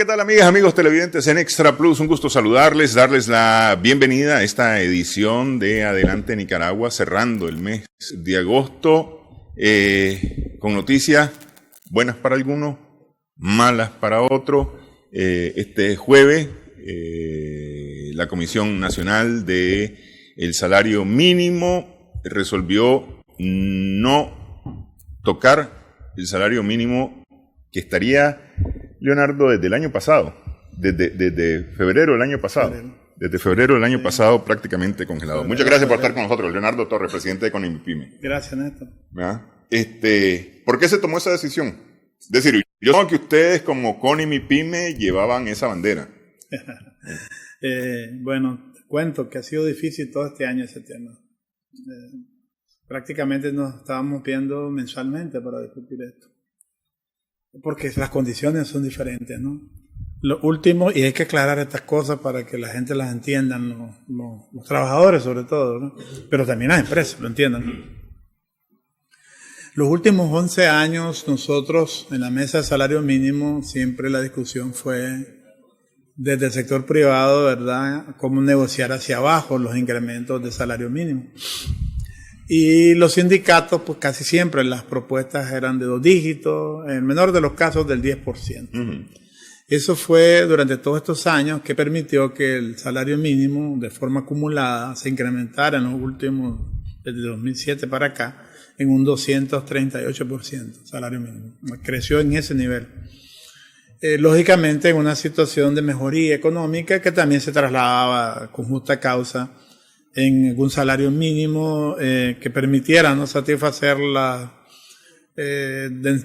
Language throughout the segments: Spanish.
tal, amigas, amigos televidentes en Extra Plus? Un gusto saludarles, darles la bienvenida a esta edición de Adelante Nicaragua, cerrando el mes de agosto, con noticias buenas para algunos, malas para otros. Este jueves, la Comisión Nacional del Salario Mínimo resolvió no tocar el salario mínimo que estaría, Leonardo, desde el año pasado, desde febrero del año pasado. Desde febrero del año pasado prácticamente congelado. Muchas gracias por estar con nosotros, Leonardo Torres, presidente de CONIMIPYME. Gracias, Néstor. ¿Por qué se tomó esa decisión? Es decir, yo sé que ustedes como CONIMIPYME llevaban esa bandera. Bueno, te cuento que ha sido difícil todo este año ese tema. Prácticamente nos estábamos viendo mensualmente para discutir esto. Porque las condiciones son diferentes, ¿no? Lo último, y hay que aclarar estas cosas para que la gente las entiendan, los trabajadores sobre todo, ¿no? Pero también las empresas lo entiendan. Los últimos 11 años nosotros en la mesa de salario mínimo siempre la discusión fue desde el sector privado, ¿verdad?, cómo negociar hacia abajo los incrementos de salario mínimo. Y los sindicatos, pues casi siempre las propuestas eran de 2 dígitos, en el menor de los casos del 10%. Uh-huh. Eso fue durante todos estos años que permitió que el salario mínimo de forma acumulada se incrementara en los últimos, desde 2007 para acá, en un 238% salario mínimo. Creció en ese nivel. Lógicamente en una situación de mejoría económica que también se trasladaba con justa causa en algún salario mínimo que permitiera no satisfacer las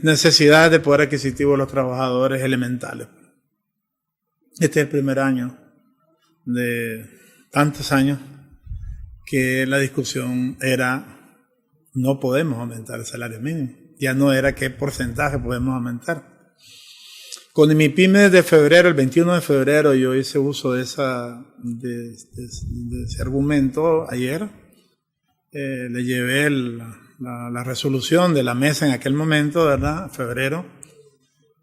necesidades de poder adquisitivo de los trabajadores elementales. Este es el primer año de tantos años que la discusión era: no podemos aumentar el salario mínimo. Ya no era qué porcentaje podemos aumentar. CONIMIPYME desde febrero, el 21 de febrero, yo hice uso de ese argumento ayer. Le llevé la resolución de la mesa en aquel momento, ¿verdad? Febrero.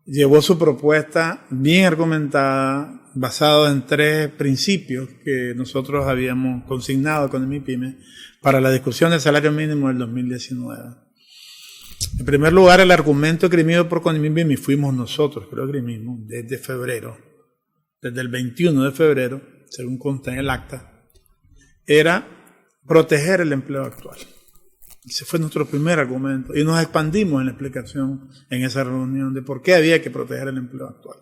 Llevó su propuesta bien argumentada, basada en 3 principios que nosotros habíamos consignado con CONIMIPYME para la discusión del salario mínimo del 2019. En primer lugar, el argumento esgrimido por CONIMIPYME, y fuimos nosotros que lo esgrimimos desde febrero, desde el 21 de febrero, según consta en el acta, era proteger el empleo actual. Ese fue nuestro primer argumento, y nos expandimos en la explicación en esa reunión de por qué había que proteger el empleo actual.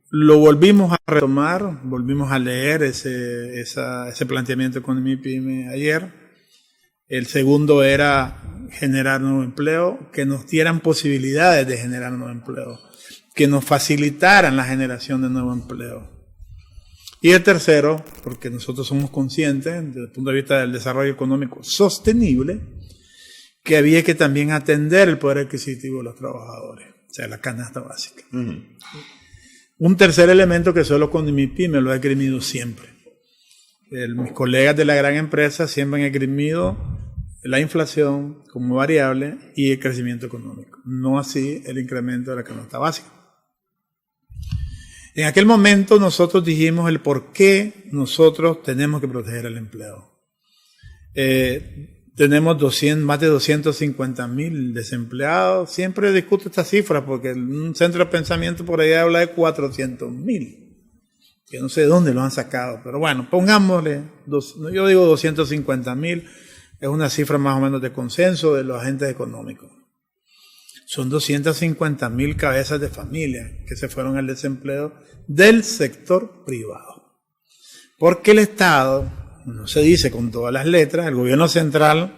Lo volvimos a retomar, volvimos a leer ese planteamiento de CONIMIPYME ayer. El segundo era generar nuevo empleo, que nos dieran posibilidades de generar nuevo empleo, que nos facilitaran la generación de nuevo empleo. Y el tercero, porque nosotros somos conscientes, desde el punto de vista del desarrollo económico sostenible, que había que también atender el poder adquisitivo de los trabajadores, o sea, la canasta básica. Uh-huh. Un tercer elemento que solo CONIMIPYME lo ha esgrimido siempre. Mis colegas de la gran empresa siempre han esgrimido la inflación como variable y el crecimiento económico, no así el incremento de la canasta básica. En aquel momento nosotros dijimos el por qué nosotros tenemos que proteger el empleo. Tenemos más de 250,000 desempleados. Siempre discuto esta cifra porque un centro de pensamiento por ahí habla de 400,000. Que no sé de dónde lo han sacado, pero bueno, pongámosle, yo digo 250,000, es una cifra más o menos de consenso de los agentes económicos. Son 250,000 cabezas de familia que se fueron al desempleo del sector privado. Porque el Estado, no se dice con todas las letras, el gobierno central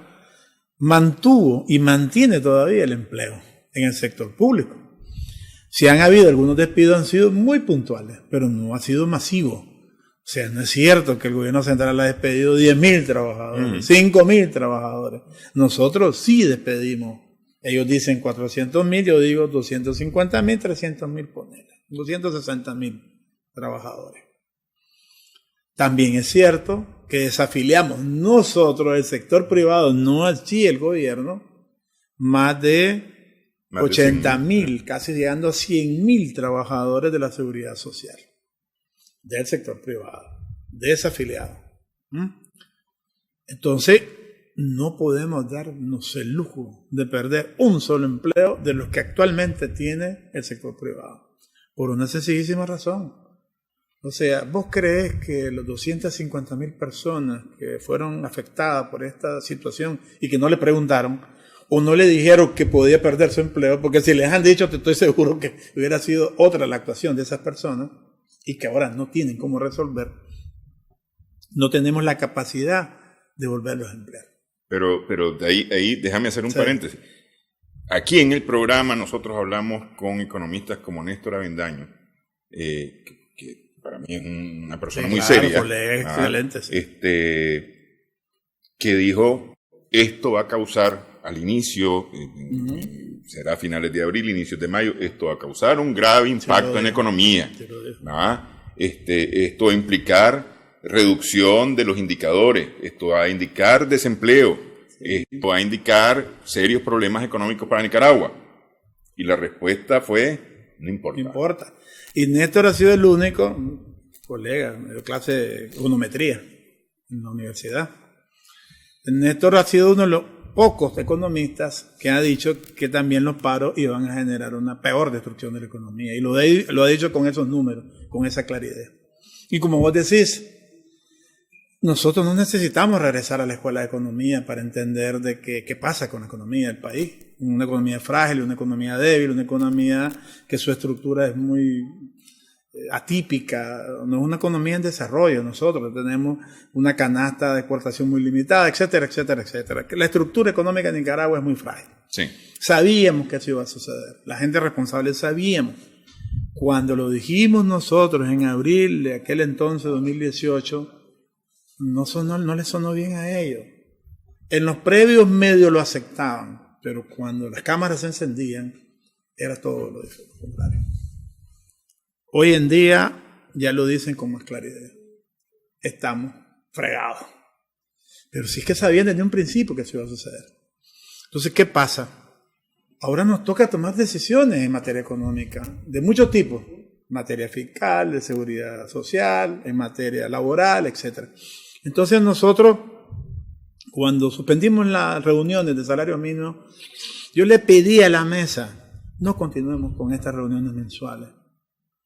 mantuvo y mantiene todavía el empleo en el sector público. Si han habido algunos despidos, han sido muy puntuales, pero no ha sido masivo. O sea, no es cierto que el gobierno central ha despedido 10,000 trabajadores, 5,000 trabajadores. Nosotros sí despedimos. Ellos dicen 400,000, yo digo 250,000, 300,000, ponele. 260,000 trabajadores. También es cierto que desafiliamos nosotros, el sector privado, no así el gobierno, más de 80.000, casi llegando a 100.000 trabajadores de la seguridad social, del sector privado, desafiliados. Entonces, no podemos darnos el lujo de perder un solo empleo de los que actualmente tiene el sector privado, por una sencillísima razón. O sea, ¿vos creés que los 250.000 personas que fueron afectadas por esta situación y que no le preguntaron o no le dijeron que podía perder su empleo, porque si les han dicho, te estoy seguro que hubiera sido otra la actuación de esas personas y que ahora no tienen cómo resolver, no tenemos la capacidad de volverlos a emplear? Pero de ahí déjame hacer un paréntesis. Aquí en el programa nosotros hablamos con economistas como Néstor Avendaño, que para mí es una persona muy seria, colega, excelente, que dijo, esto va a causar al inicio, será a finales de abril, inicios de mayo, esto va a causar un grave impacto en la economía. Esto va a implicar reducción de los indicadores, esto va a indicar desempleo, esto va a indicar serios problemas económicos para Nicaragua. Y la respuesta fue, no importa. No importa. Y Néstor ha sido el único colega de clase de econometría en la universidad. Néstor ha sido uno de los pocos economistas que ha dicho que también los paros iban a generar una peor destrucción de la economía. Y lo ha dicho con esos números, con esa claridad. Y como vos decís, nosotros no necesitamos regresar a la escuela de economía para entender de qué pasa con la economía del país. Una economía frágil, una economía débil, una economía que su estructura es muy atípica, no es una economía en desarrollo. Nosotros tenemos una canasta de exportación muy limitada, etcétera, etcétera, etcétera. La estructura económica de Nicaragua es muy frágil. Sí. Sabíamos que eso iba a suceder. La gente responsable sabíamos. Cuando lo dijimos nosotros en abril de aquel entonces, 2018, no les sonó bien a ellos. En los previos medios lo aceptaban, pero cuando las cámaras se encendían, era todo lo contrario. Hoy en día ya lo dicen con más claridad. Estamos fregados. Pero sí es que sabían desde un principio que eso iba a suceder. Entonces, ¿qué pasa? Ahora nos toca tomar decisiones en materia económica, de muchos tipos. En materia fiscal, de seguridad social, en materia laboral, etc. Entonces nosotros, cuando suspendimos las reuniones de salario mínimo, yo le pedí a la mesa, no continuemos con estas reuniones mensuales.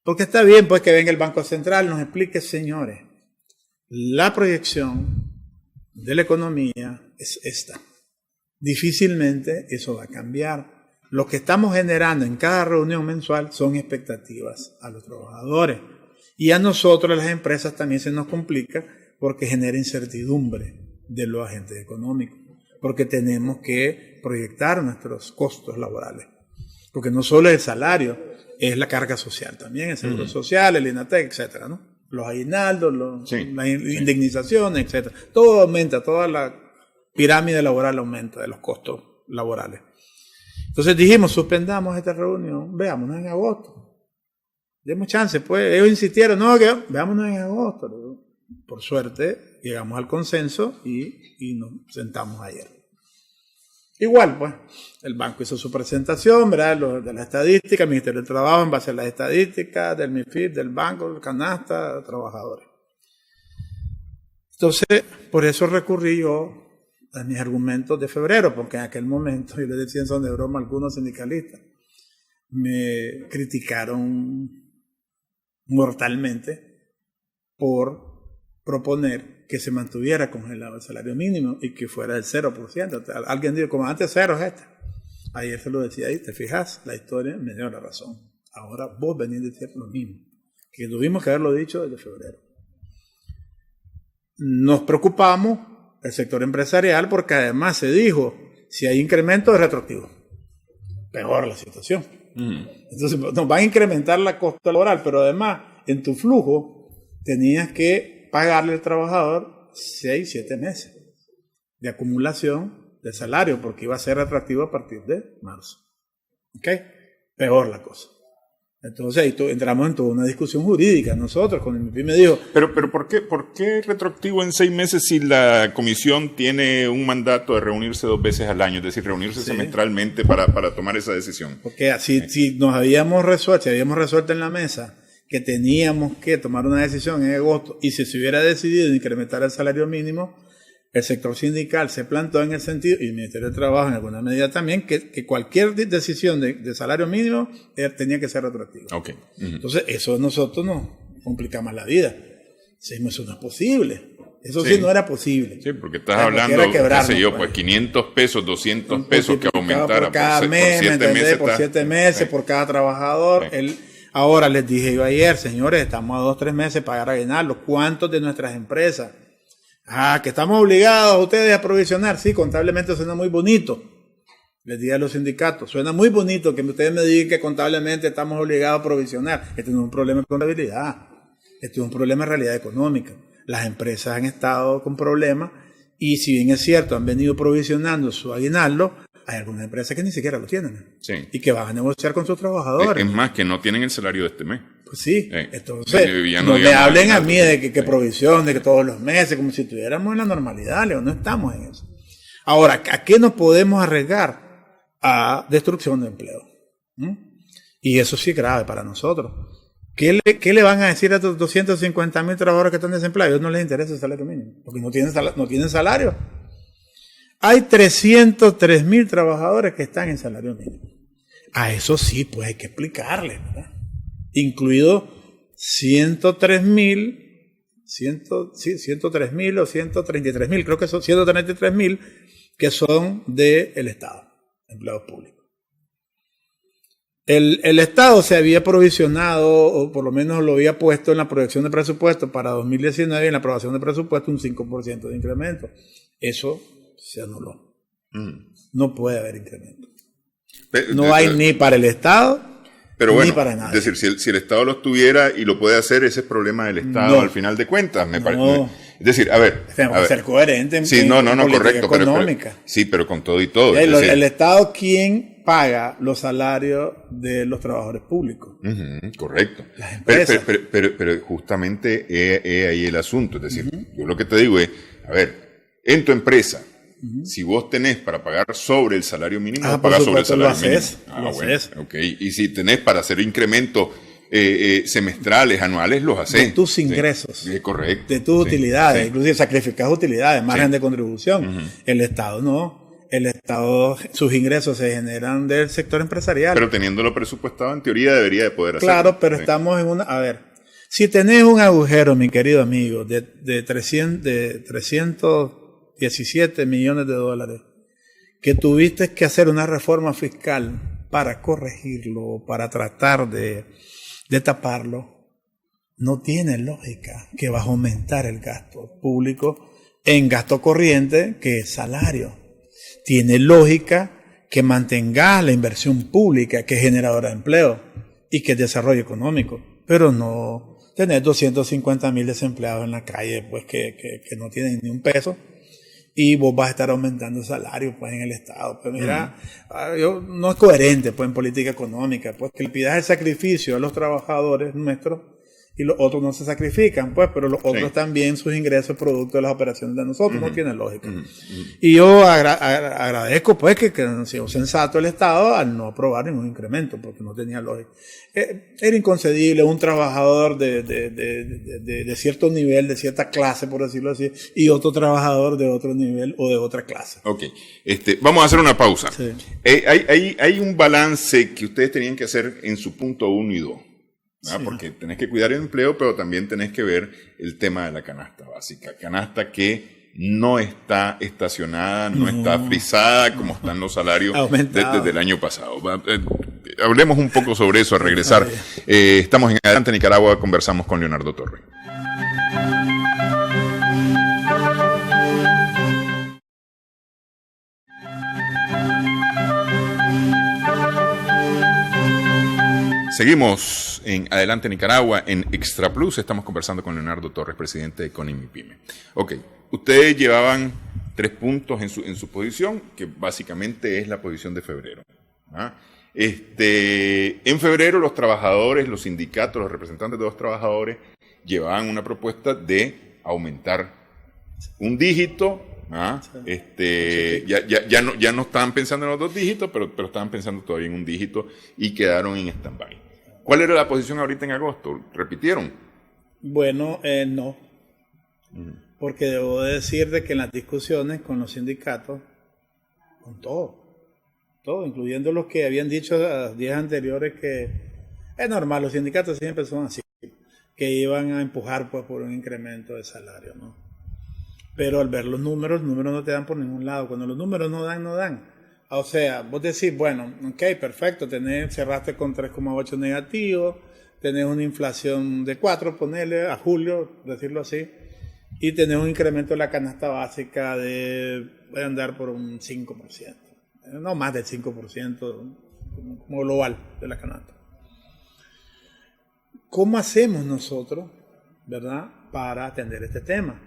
Porque está bien pues que venga el Banco Central y nos explique, señores, la proyección de la economía es esta. Difícilmente eso va a cambiar. Lo que estamos generando en cada reunión mensual son expectativas a los trabajadores. Y a nosotros, las empresas, también se nos complica porque genera incertidumbre de los agentes económicos. Porque tenemos que proyectar nuestros costos laborales. Porque no solo el salario, es la carga social también, el seguro social, el INATEC, etcétera, ¿no? Los aguinaldos, las indemnizaciones, etcétera. Todo aumenta, toda la pirámide laboral aumenta de los costos laborales. Entonces dijimos, suspendamos esta reunión, veámonos en agosto. Demos chance, pues. Ellos insistieron, no, que veámonos en agosto. Por suerte, llegamos al consenso y nos sentamos ayer. Igual, pues, el banco hizo su presentación, ¿verdad? De la estadística, el Ministerio del Trabajo en base a las estadísticas, del MIFID, del banco, del canasta, trabajadores. Entonces, por eso recurrí yo a mis argumentos de febrero, porque en aquel momento, yo les decía en son de broma a algunos sindicalistas, me criticaron mortalmente por proponer que se mantuviera congelado el salario mínimo y que fuera del 0%. Alguien dijo, como antes cero es este. Ayer se lo decía ahí, te fijas, la historia me dio la razón. Ahora vos venís a decir lo mismo, que tuvimos que haberlo dicho desde febrero. Nos preocupamos, el sector empresarial, porque además se dijo, si hay incremento es retroactivo. Peor la situación. Entonces nos van a incrementar la costa laboral, pero además en tu flujo tenías que pagarle al trabajador 6, 7 meses de acumulación de salario, porque iba a ser retroactivo a partir de marzo. ¿Ok? Peor la cosa. Entonces ahí entramos en toda una discusión jurídica. Nosotros, con el MIPYME me dijo... Pero ¿por qué retroactivo en 6 meses si la comisión tiene un mandato de reunirse 2 veces al año? Es decir, reunirse semestralmente para tomar esa decisión. Porque así, si nos habíamos resuelto en la mesa que teníamos que tomar una decisión en agosto y si se hubiera decidido incrementar el salario mínimo, el sector sindical se plantó en el sentido, y el Ministerio de Trabajo en alguna medida también, que cualquier decisión de salario mínimo tenía que ser retroactiva. Okay. Entonces, eso a nosotros nos complica más la vida. Decimos, eso no es posible. Eso sí no era posible. Sí, porque estás hablando, qué sé yo, pues 500 pesos, 200 pesos que aumentara por cada mes, por 7 meses. Por 7 meses, por cada trabajador. Ahora les dije yo ayer, señores, estamos a 2 o 3 meses para pagar aguinaldo. ¿Cuántos de nuestras empresas? Que estamos obligados ustedes a provisionar. Sí, contablemente suena muy bonito. Les dije a los sindicatos, suena muy bonito que ustedes me digan que contablemente estamos obligados a provisionar. Este no es un problema de contabilidad. Este es un problema de realidad económica. Las empresas han estado con problemas y si bien es cierto, han venido provisionando su aguinaldo, hay algunas empresas que ni siquiera lo tienen. Sí. Y que van a negociar con sus trabajadores. Es más, que no tienen el salario de este mes. Pues sí, entonces no me hablen a mí de que provisión, de que todos los meses, como si estuviéramos en la normalidad, Leo, no estamos en eso. Ahora, ¿a qué nos podemos arriesgar? A destrucción de empleo. Y eso sí es grave para nosotros. ¿Qué le van a decir a estos 250,000 trabajadores que están desempleados? A ellos no les interesa el salario mínimo, porque no tienen salario. Hay 303,000 trabajadores que están en salario mínimo. A eso sí, pues hay que explicarles, ¿verdad? Incluido 103,000 o 133,000, creo que son 133,000 que son del Estado, empleados públicos. El Estado se había provisionado, o por lo menos lo había puesto en la proyección de presupuesto para 2019 y en la aprobación de presupuesto un 5% de incremento. Eso se anuló. No puede haber incremento. No hay ni para el Estado. Pero bueno, es decir, si el Estado lo tuviera y lo puede hacer, ese es problema del Estado al final de cuentas, me parece. Es decir, a ver. Tenemos que ser coherentes en política correcto, económica. Pero con todo y todo. El Estado, ¿quién paga los salarios de los trabajadores públicos? Correcto. Las empresas. Pero justamente es ahí el asunto. Es decir, yo lo que te digo es, a ver, en tu empresa, si vos tenés para pagar sobre el salario mínimo, pagás sobre el salario mínimo. Okay. Y si tenés para hacer incrementos semestrales, anuales, los haces. De tus ingresos. Sí, correcto. De tus utilidades. Inclusive sacrificás utilidades, margen de contribución. El Estado no. El Estado, sus ingresos se generan del sector empresarial. Pero teniéndolo presupuestado, en teoría debería de poder hacerlo. Claro, pero estamos en una... A ver, si tenés un agujero, mi querido amigo, de 317 millones de dólares, que tuviste que hacer una reforma fiscal para corregirlo, para tratar de taparlo, no tiene lógica que vas a aumentar el gasto público en gasto corriente, que es salario. Tiene lógica que mantengas la inversión pública, que es generadora de empleo y que es desarrollo económico, pero no tener 250,000 desempleados en la calle, pues que no tienen ni un peso. Y vos vas a estar aumentando el salario pues en el Estado. Pues mira, no es coherente pues en política económica, pues que le pidas el sacrificio a los trabajadores nuestros y los otros no se sacrifican, pues, pero los otros también sus ingresos producto de las operaciones de nosotros, no tiene lógica. Y yo agradezco pues que ha sido sensato el Estado al no aprobar ningún incremento, porque no tenía lógica. Era inconcebible un trabajador de cierto nivel, de cierta clase, por decirlo así, y otro trabajador de otro nivel o de otra clase. Ok, vamos a hacer una pausa. Sí. Hay un balance que ustedes tenían que hacer en su punto 1 y 2. Sí. Porque tenés que cuidar el empleo, pero también tenés que ver el tema de la canasta básica. Canasta que no está estacionada, no está frisada como están los salarios desde el año pasado. Hablemos un poco sobre eso al regresar. Estamos en Adelante Nicaragua, conversamos con Leonardo Torre. Seguimos en Adelante Nicaragua, en Extra Plus. Estamos conversando con Leonardo Torres, presidente de CONIMIPYME. Ok, ustedes llevaban 3 puntos en su posición, que básicamente es la posición de febrero. En febrero los trabajadores, los sindicatos, los representantes de los trabajadores llevaban una propuesta de aumentar un dígito. Ya no estaban pensando en los 2 dígitos, pero estaban pensando todavía en un dígito y quedaron en stand-by. ¿Cuál era la posición ahorita en agosto? ¿Repitieron? Bueno, no. Porque debo decir de que en las discusiones con los sindicatos, con todo, incluyendo los que habían dicho los días anteriores que es normal, los sindicatos siempre son así, que iban a empujar pues por un incremento de salario, ¿no? Pero al ver los números no te dan por ningún lado. Cuando los números no dan. O sea, vos decís, bueno, ok, perfecto, cerraste con 3,8 negativo, tenés una inflación de 4, ponele a julio, decirlo así, y tenés un incremento de la canasta básica voy a andar por un 5%, no más del 5% como global de la canasta. ¿Cómo hacemos nosotros, verdad, para atender este tema?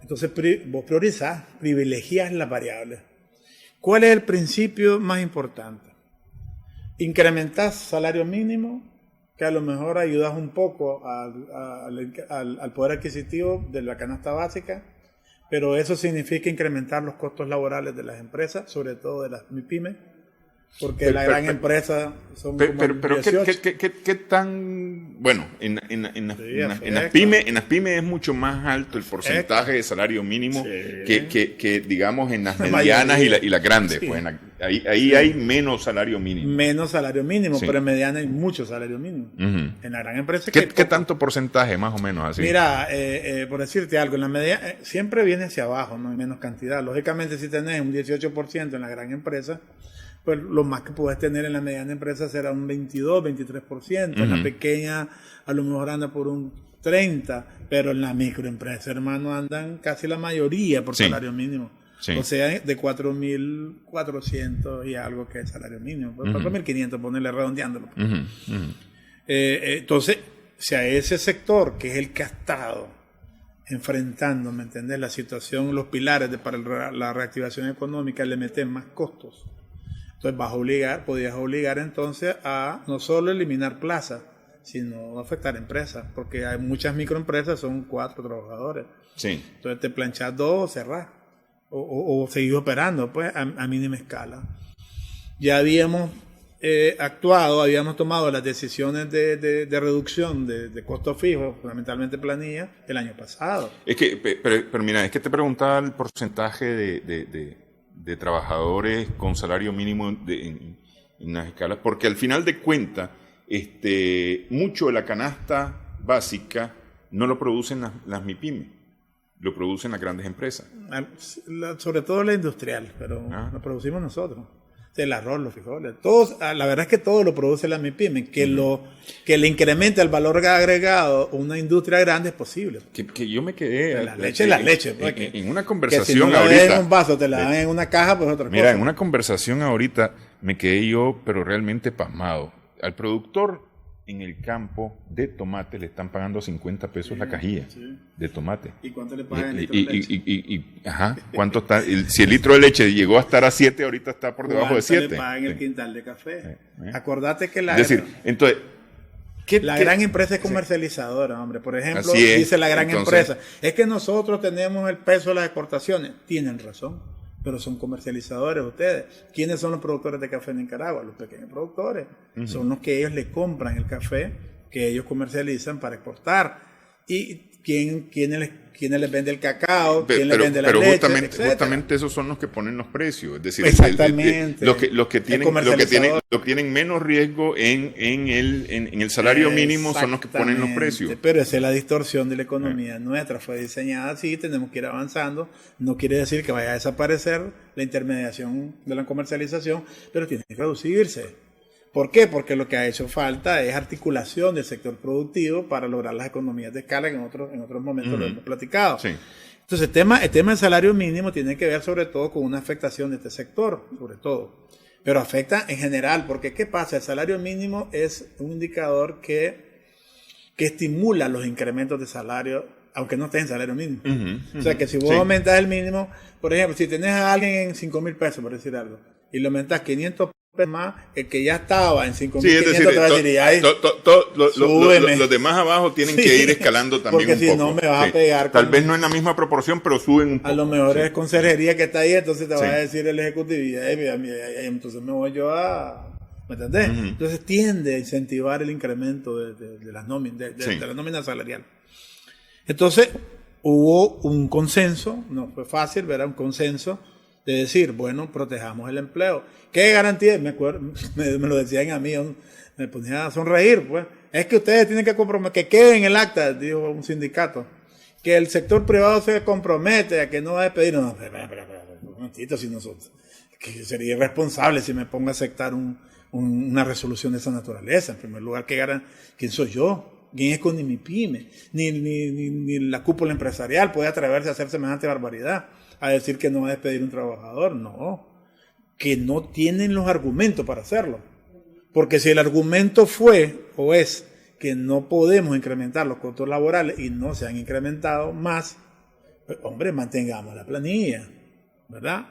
Entonces vos priorizás, privilegias las variables. ¿Cuál es el principio más importante? Incrementás salario mínimo, que a lo mejor ayudas un poco al poder adquisitivo de la canasta básica, pero eso significa incrementar los costos laborales de las empresas, sobre todo de las MIPYMES, porque la gran empresa son pero ¿qué tan... Bueno, en las pymes es mucho más alto el porcentaje de salario mínimo que digamos en las medianas y las grandes. Sí. Pues ahí hay menos salario mínimo. Menos salario mínimo, pero en mediana hay mucho salario mínimo. En la gran empresa... ¿Qué tanto porcentaje más o menos así? Mira, por decirte algo, en la mediana siempre viene hacia abajo, no hay menos cantidad. Lógicamente si tenés un 18% en la gran empresa, pues lo más que puedes tener en la mediana empresa será un 22, 23%. En la pequeña a lo mejor anda por un 30%, pero en la microempresa, hermano, andan casi la mayoría por salario mínimo. Sí. O sea, de 4.400 y algo que es salario mínimo. 4.500, ponerle redondeándolo. Entonces, si a ese sector, que es el que ha estado enfrentando, ¿me entendés?, la situación, los pilares para la reactivación económica, le meten más costos. Entonces podías obligar entonces a no solo eliminar plazas, sino afectar empresas, porque hay muchas microempresas, son 4 trabajadores. Sí. Entonces te planchás 2 o cerrás, o seguís operando pues a mínima escala. Ya habíamos actuado, habíamos tomado las decisiones de reducción de costos fijos, fundamentalmente planilla, el año pasado. Es que, pero mira, es que te preguntaba el porcentaje de trabajadores con salario mínimo en las escalas, porque al final de cuentas, mucho de la canasta básica no lo producen las MIPYMES, lo producen las grandes empresas. Sobre todo la industrial, pero lo producimos nosotros. El arroz, los frijoles, la verdad es que todo lo produce la MIPYME, que le incremente el valor agregado a una industria grande es posible. Que yo me quedé... La leche. Pues, en una conversación que si no ahorita... la ves en un vaso, te la dan en una caja, pues otra cosa. Mira, en una conversación ahorita me quedé yo, pero realmente pasmado. Al productor en el campo de tomate le están pagando 50 pesos la cajilla de tomate. ¿Y cuánto le pagan el litro de leche? ¿Cuánto está? Si el litro de leche llegó a estar a 7, ahorita está por debajo de 7. ¿Cuánto le pagan el quintal de café? Acordate que es decir, entonces... La gran empresa es comercializadora, hombre. Por ejemplo, dice la gran empresa, es que nosotros tenemos el peso de las exportaciones. Tienen razón, pero son comercializadores ustedes. ¿Quiénes son los productores de café en Nicaragua? Los pequeños productores. Son los que ellos le compran el café que ellos comercializan para exportar. ¿Y quiénes les vende el cacao? ¿Quién les vende la leche? Pero justamente esos son los que ponen los precios. Es decir, exactamente. Los que tienen menos riesgo en el salario mínimo son los que ponen los precios. Pero esa es la distorsión de la economía nuestra. Fue diseñada así, tenemos que ir avanzando. No quiere decir que vaya a desaparecer la intermediación de la comercialización, pero tiene que reducirse. ¿Por qué? Porque lo que ha hecho falta es articulación del sector productivo para lograr las economías de escala que en otros momentos lo hemos platicado. Sí. Entonces, el tema del salario mínimo tiene que ver sobre todo con una afectación de este sector, sobre todo. Pero afecta en general, porque ¿qué pasa? El salario mínimo es un indicador que estimula los incrementos de salario, aunque no estés en salario mínimo. O sea, que si vos aumentas el mínimo, por ejemplo, si tenés a alguien en 5,000 pesos, por decir algo, y lo aumentas 500 más, el que ya estaba en 5.500 Sí, es decir, los demás abajo tienen que ir escalando también porque un poco. No me vas a pegar. Tal vez no en la misma proporción, pero suben un poco. A lo mejor es conserjería que está ahí, entonces te va a decir el ejecutivo, y entonces me voy yo a... ¿Me entendés? Entonces tiende a incentivar el incremento de las nóminas, de la nómina salarial. Entonces hubo un consenso, no fue fácil, ¿verdad? Un consenso de decir, bueno, protejamos el empleo. ¿Qué garantía? Me acuerdo, me lo decían a mí, me ponía a sonreír, pues. Es que ustedes tienen que comprometer, que quede en el acta, dijo un sindicato, que el sector privado se compromete a que no va a despedir. No, espera, un momentito, si nosotros, que sería irresponsable si me pongo a aceptar una resolución de esa naturaleza. En primer lugar, ¿quién soy yo? ¿Quién es con mi pyme? Ni la cúpula empresarial puede atreverse a hacer semejante barbaridad, a decir que no va a despedir un trabajador. No, que no tienen los argumentos para hacerlo. Porque si el argumento fue o es que no podemos incrementar los costos laborales y no se han incrementado más, pues, hombre, mantengamos la planilla, ¿verdad?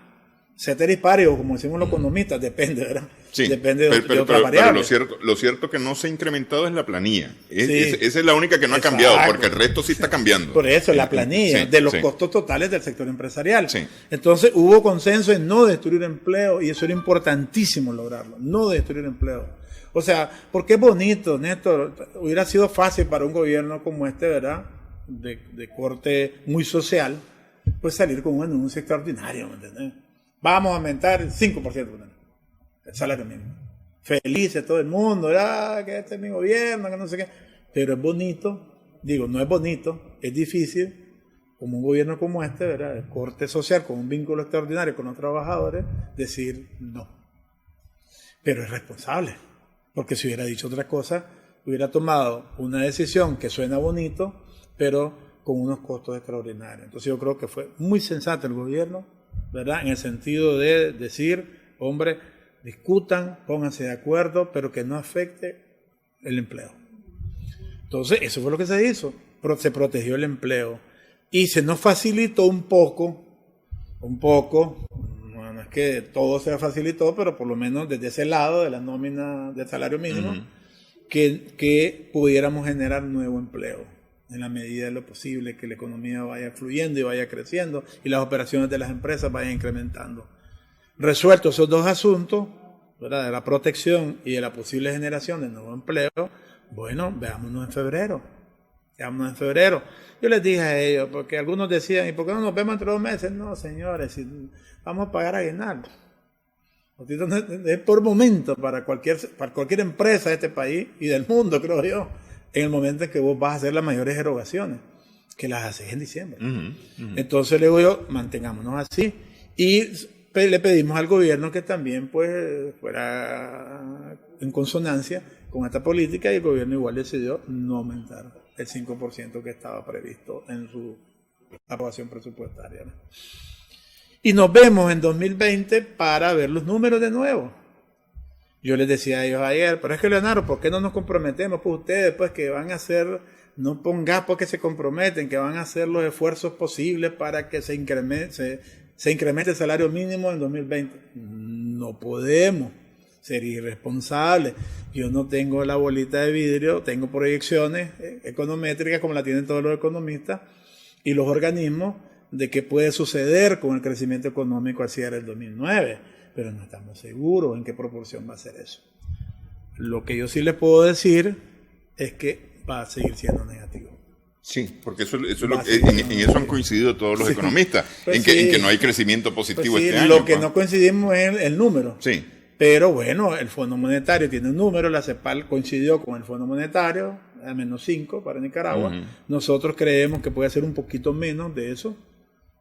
Ceteris paribus, como decimos los economistas, depende, ¿verdad? Sí, depende de otra variable. Pero lo cierto que no se ha incrementado es la planilla. Esa es la única que no ha cambiado, porque el resto sí está cambiando. Por eso, la planilla de los costos totales del sector empresarial. Sí. Entonces, hubo consenso en no destruir empleo, y eso era importantísimo lograrlo, no destruir empleo. O sea, porque es bonito, Néstor, hubiera sido fácil para un gobierno como este, ¿verdad? De corte muy social, pues salir con un anuncio extraordinario, ¿me entiendes? Vamos a aumentar el 5%, el salario mínimo. Felices todo el mundo, que este es mi gobierno, que no sé qué. Pero es bonito, no es bonito, es difícil, como un gobierno como este, ¿verdad? De corte social, con un vínculo extraordinario con los trabajadores, decir no. Pero es responsable, porque si hubiera dicho otra cosa, hubiera tomado una decisión que suena bonito, pero con unos costos extraordinarios. Entonces yo creo que fue muy sensato el gobierno, ¿verdad? En el sentido de decir, hombre, discutan, pónganse de acuerdo, pero que no afecte el empleo. Entonces, eso fue lo que se hizo. Se protegió el empleo. Y se nos facilitó un poco, no es que todo se facilitó, pero por lo menos desde ese lado de la nómina del salario mínimo, que pudiéramos generar nuevo empleo, en la medida de lo posible, que la economía vaya fluyendo y vaya creciendo y las operaciones de las empresas vayan incrementando. Resueltos esos dos asuntos, ¿verdad? De la protección y de la posible generación de nuevo empleo, bueno, veámonos en febrero. Yo les dije a ellos, porque algunos decían, ¿y por qué no nos vemos entre 2 meses? No, señores, si vamos a pagar aguinaldo. Es por momento para cualquier empresa de este país y del mundo, creo yo, en el momento en que vos vas a hacer las mayores erogaciones, que las haces en diciembre. Entonces le digo yo, mantengámonos así, y le pedimos al gobierno que también pues fuera en consonancia con esta política, y el gobierno igual decidió no aumentar el 5% que estaba previsto en su aprobación presupuestaria, ¿no? Y nos vemos en 2020 para ver los números de nuevo. Yo les decía a ellos ayer, pero es que, Leonardo, ¿por qué no nos comprometemos? Pues ustedes, pues, que van a hacer, no pongas porque se comprometen, que van a hacer los esfuerzos posibles para que se incremente el salario mínimo en 2020. No podemos, sería irresponsable. Yo no tengo la bolita de vidrio, tengo proyecciones econométricas como la tienen todos los economistas y los organismos de qué puede suceder con el crecimiento económico al cierre del 2009. Pero no estamos seguros en qué proporción va a ser eso. Lo que yo sí les puedo decir es que va a seguir siendo negativo. Sí, porque en eso han coincidido todos los economistas, pues en que no hay crecimiento positivo este año. Lo que no coincidimos es el número. Sí. Pero bueno, el Fondo Monetario tiene un número, la CEPAL coincidió con el Fondo Monetario, a menos 5 para Nicaragua. Nosotros creemos que puede ser un poquito menos de eso.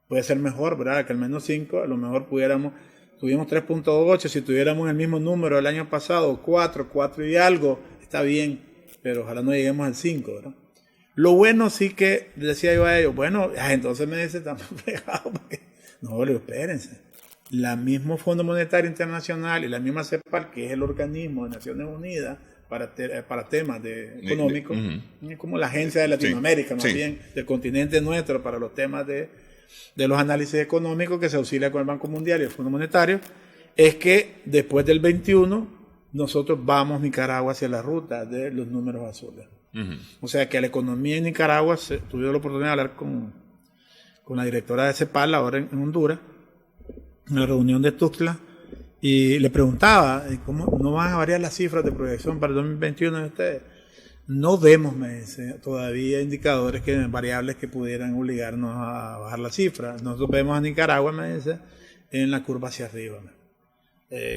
Puede ser mejor, ¿verdad? Que al menos 5, a lo mejor tuvimos 3.8, si tuviéramos el mismo número el año pasado, 4 y algo, está bien, pero ojalá no lleguemos al 5, ¿verdad? Lo bueno sí que, decía yo a ellos, bueno, entonces me dicen, estamos fregados, porque no, espérense. La mismo Fondo Monetario Internacional y la misma CEPAL, que es el organismo de Naciones Unidas para temas económicos, como la agencia de Latinoamérica, más bien, del continente nuestro, para los temas de los análisis económicos, que se auxilia con el Banco Mundial y el Fondo Monetario, es que después del 21 nosotros vamos Nicaragua hacia la ruta de los números azules. O sea que la economía en Nicaragua, tuve la oportunidad de hablar con la directora de CEPAL ahora en Honduras, en la reunión de Tuxtla, y le preguntaba, ¿cómo no van a variar las cifras de proyección para el 2021 de ustedes? No vemos, me dice, todavía indicadores, variables que pudieran obligarnos a bajar la cifra. Nosotros vemos a Nicaragua, me dice, en la curva hacia arriba.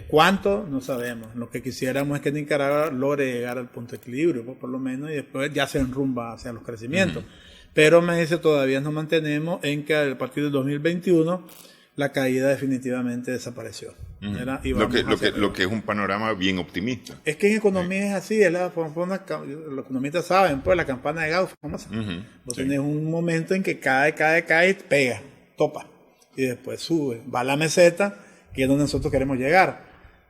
¿Cuánto? No sabemos. Lo que quisiéramos es que Nicaragua logre llegar al punto de equilibrio, por lo menos, y después ya se enrumba hacia los crecimientos. Pero me dice, todavía nos mantenemos en que a partir del 2021 la caída definitivamente desapareció. Y lo que es un panorama bien optimista. Es que en economía es así, los economistas saben, pues la campana de Gauss famosa. Vos tenés un momento en que cae, pega, topa, y después sube, va a la meseta, que es donde nosotros queremos llegar,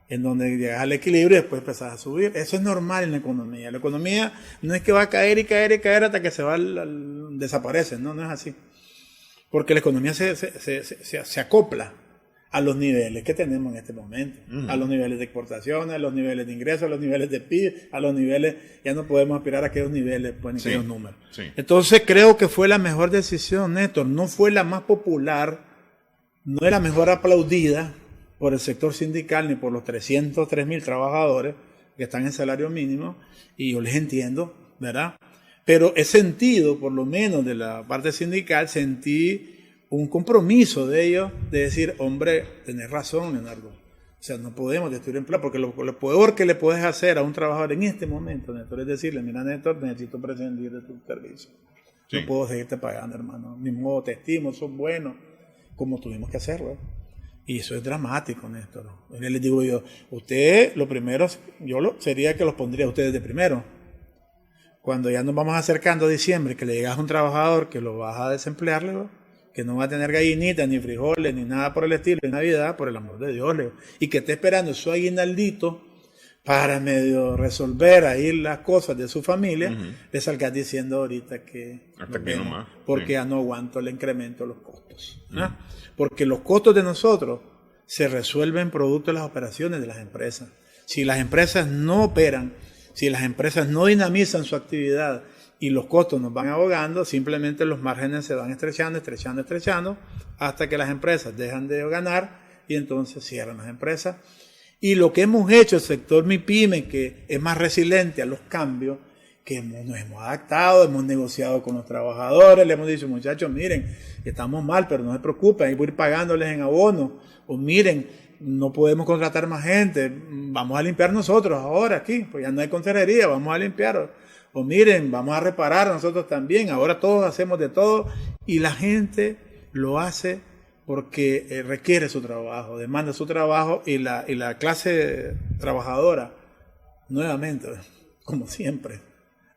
en donde llegas al equilibrio y después empezás a subir. Eso es normal en la economía. La economía no es que va a caer y caer hasta que desaparece, no es así. Porque la economía se acopla a los niveles que tenemos en este momento, a los niveles de exportación, a los niveles de ingresos, a los niveles de PIB, a los niveles, ya no podemos aspirar a aquellos niveles, pues, aquellos números. Sí. Entonces creo que fue la mejor decisión, Néstor, no fue la más popular, no era mejor aplaudida por el sector sindical ni por los 303,000 trabajadores que están en salario mínimo, y yo les entiendo, ¿verdad? Pero he sentido, por lo menos de la parte sindical, sentí un compromiso de ellos de decir, hombre, tenés razón, Leonardo. O sea, no podemos destruir empleo, porque lo peor que le puedes hacer a un trabajador en este momento, Néstor, es decirle, mira, Néstor, necesito prescindir de tu servicio. Sí. No puedo seguirte pagando, hermano. Ni modo, te estimo, sos bueno, como tuvimos que hacerlo. Y eso es dramático, Néstor. Yo les digo usted, lo primero, sería que los pondría a ustedes de primero. Cuando ya nos vamos acercando a diciembre, que le llegas a un trabajador que lo vas a desemplearle, que no va a tener gallinitas, ni frijoles, ni nada por el estilo en Navidad, por el amor de Dios, y que esté esperando su aguinaldito para medio resolver ahí las cosas de su familia, le salgas diciendo ahorita que hasta aquí nomás, porque ya no aguanto el incremento de los costos. Porque los costos de nosotros se resuelven producto de las operaciones de las empresas. Si las empresas no operan, si las empresas no dinamizan su actividad y los costos nos van ahogando, simplemente los márgenes se van estrechando, hasta que las empresas dejan de ganar y entonces cierran las empresas. Y lo que hemos hecho, el sector MIPYME, que es más resiliente a los cambios, que nos hemos adaptado, hemos negociado con los trabajadores, le hemos dicho, muchachos, miren, estamos mal, pero no se preocupen, hay que ir pagándoles en abono, o miren, no podemos contratar más gente, vamos a limpiar nosotros ahora aquí, pues ya no hay conserjería, vamos a limpiar, o miren, vamos a reparar nosotros también, ahora todos hacemos de todo, y la gente lo hace porque requiere su trabajo, demanda su trabajo, y la clase trabajadora, nuevamente, como siempre,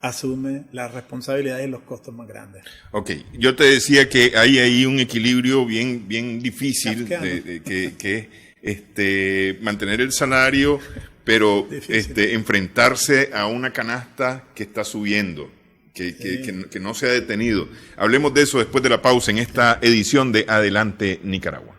asume las responsabilidades y los costos más grandes. Ok, yo te decía que hay ahí un equilibrio bien difícil que mantener el salario, pero enfrentarse a una canasta que está subiendo, que no se ha detenido. Hablemos de eso después de la pausa en esta edición de Adelante Nicaragua.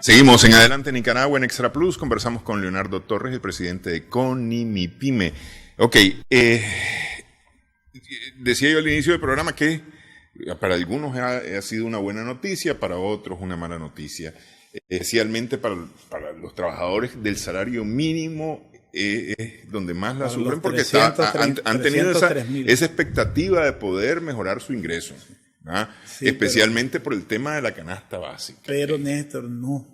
Seguimos en Adelante Nicaragua en Extra Plus. Conversamos con Leonardo Torres, el presidente de CONIMIPYME. Ok, decía yo al inicio del programa que para algunos ha sido una buena noticia, para otros una mala noticia. Especialmente para los trabajadores del salario mínimo es donde más la sufren, porque han tenido esa expectativa de poder mejorar su ingreso. Sí, especialmente por el tema de la canasta básica. Pero Néstor, no.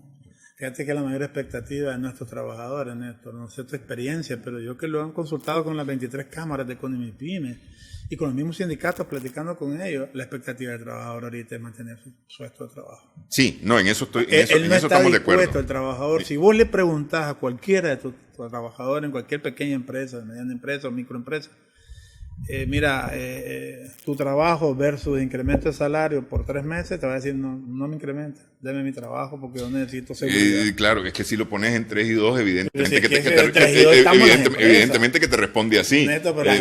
Fíjate que la mayor expectativa de nuestros trabajadores, Néstor, no sé tu experiencia, pero yo que lo han consultado con las 23 cámaras de CONIMIPYME y con los mismos sindicatos, platicando con ellos, la expectativa del trabajador ahorita es mantener su puesto de trabajo. Sí, no, en eso estamos de acuerdo. El trabajador, si vos le preguntás a cualquiera de tus trabajadores en cualquier pequeña empresa, mediana empresa o microempresa, mira, tu trabajo versus incremento de salario por 3 meses, te va a decir, no me incrementa, deme mi trabajo porque yo necesito seguridad. Claro, es que si lo pones en 3 y 2, evidentemente, que te responde así. Neto, pero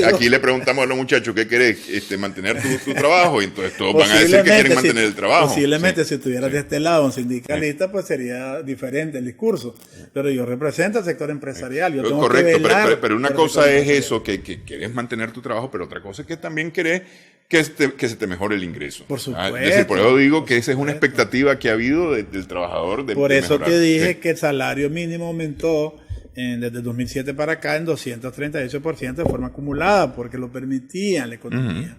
aquí le preguntamos a los muchachos, ¿qué querés? Mantener tu trabajo, y entonces todos van a decir que quieren mantener el trabajo. Posiblemente si estuvieras de este lado un sindicalista, pues sería diferente el discurso. Pero yo represento al sector empresarial. Yo tengo correcto, que velar pero una cosa es eso, que querés mantener tu trabajo, pero otra cosa es que también querés que se te mejore el ingreso. Por supuesto. Es decir, por eso digo que esa es una expectativa que ha habido del trabajador. Por eso te dije que el salario mínimo aumentó desde 2007 para acá en 238% de forma acumulada, porque lo permitía la economía.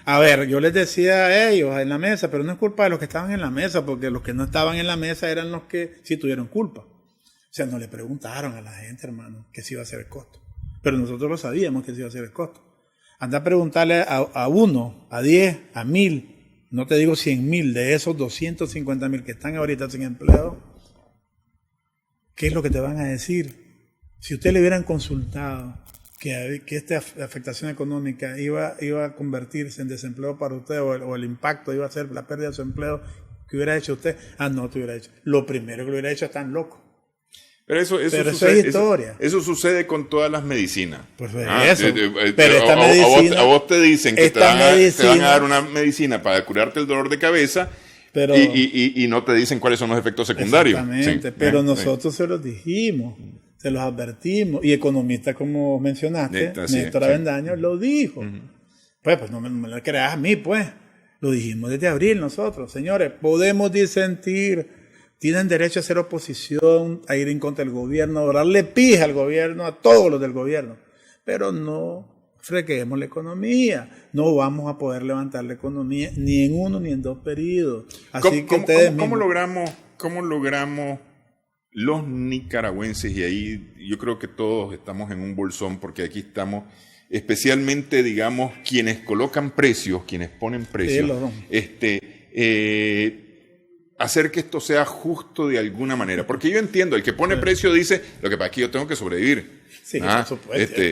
A ver, yo les decía a ellos en la mesa, pero no es culpa de los que estaban en la mesa, porque los que no estaban en la mesa eran los que sí tuvieron culpa. O sea, no le preguntaron a la gente, hermano, que si iba a ser el costo. Pero nosotros lo sabíamos que si iba a ser el costo. Anda a preguntarle a 1, a 10, a 1000, no te digo 100,000, de esos 250,000 que están ahorita sin empleo, ¿qué es lo que te van a decir? Si ustedes le hubieran consultado que esta afectación económica iba a convertirse en desempleo para usted, o el impacto iba a ser la pérdida de su empleo, ¿qué hubiera hecho usted? No te hubiera hecho. Lo primero que lo hubiera hecho es tan loco. Pero eso es historia. Eso sucede con todas las medicinas. Pues eso. Pero esta medicina, a vos te dicen que te van a dar una medicina para curarte el dolor de cabeza, pero, y no te dicen cuáles son los efectos secundarios. Exactamente, pero nosotros se los dijimos, se los advertimos, y economistas como mencionaste, Néstor Avendaño lo dijo. Pues no me lo creas a mí, pues. Lo dijimos desde abril nosotros. Señores, podemos disentir. Tienen derecho a hacer oposición, a ir en contra del gobierno, a darle pija al gobierno, a todos los del gobierno. Pero no freguemos la economía. No vamos a poder levantar la economía ni en 1 ni en 2 periodos. Así ¿Cómo logramos los nicaragüenses? Y ahí yo creo que todos estamos en un bolsón, porque aquí estamos, especialmente, digamos, quienes colocan precios, quienes ponen precios, hacer que esto sea justo de alguna manera. Porque yo entiendo, el que pone precio dice, lo que pasa es que yo tengo que sobrevivir. Sí, por supuesto.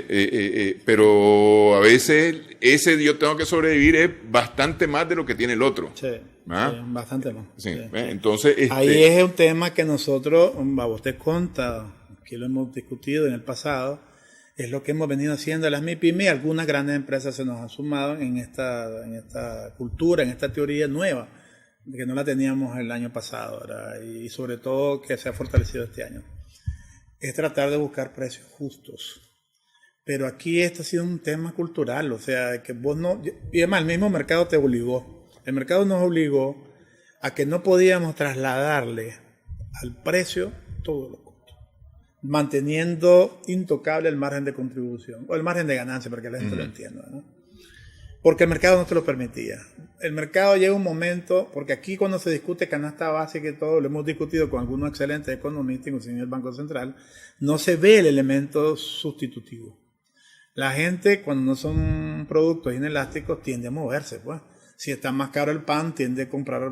Pero a veces ese yo tengo que sobrevivir es bastante más de lo que tiene el otro. Sí, bastante más. Sí. Entonces, ahí es un tema que nosotros, a vos te conta, aquí lo hemos discutido en el pasado, es lo que hemos venido haciendo las MIPYME. Algunas grandes empresas se nos han sumado en esta cultura, en esta teoría nueva, que no la teníamos el año pasado, ¿verdad? Y sobre todo que se ha fortalecido este año. Es tratar de buscar precios justos. Pero aquí esto ha sido un tema cultural, o sea, que vos no... Y además, el mismo mercado te obligó. El mercado nos obligó a que no podíamos trasladarle al precio todos los costos, manteniendo intocable el margen de contribución, o el margen de ganancia, para que la gente lo entienda, ¿no? Porque el mercado no te lo permitía. El mercado llega un momento, porque aquí cuando se discute canasta básica y todo, lo hemos discutido con algunos excelentes economistas, inclusive el Banco Central, no se ve el elemento sustitutivo. La gente, cuando no son productos inelásticos, tiende a moverse, pues. Si está más caro el pan, tiende a comprar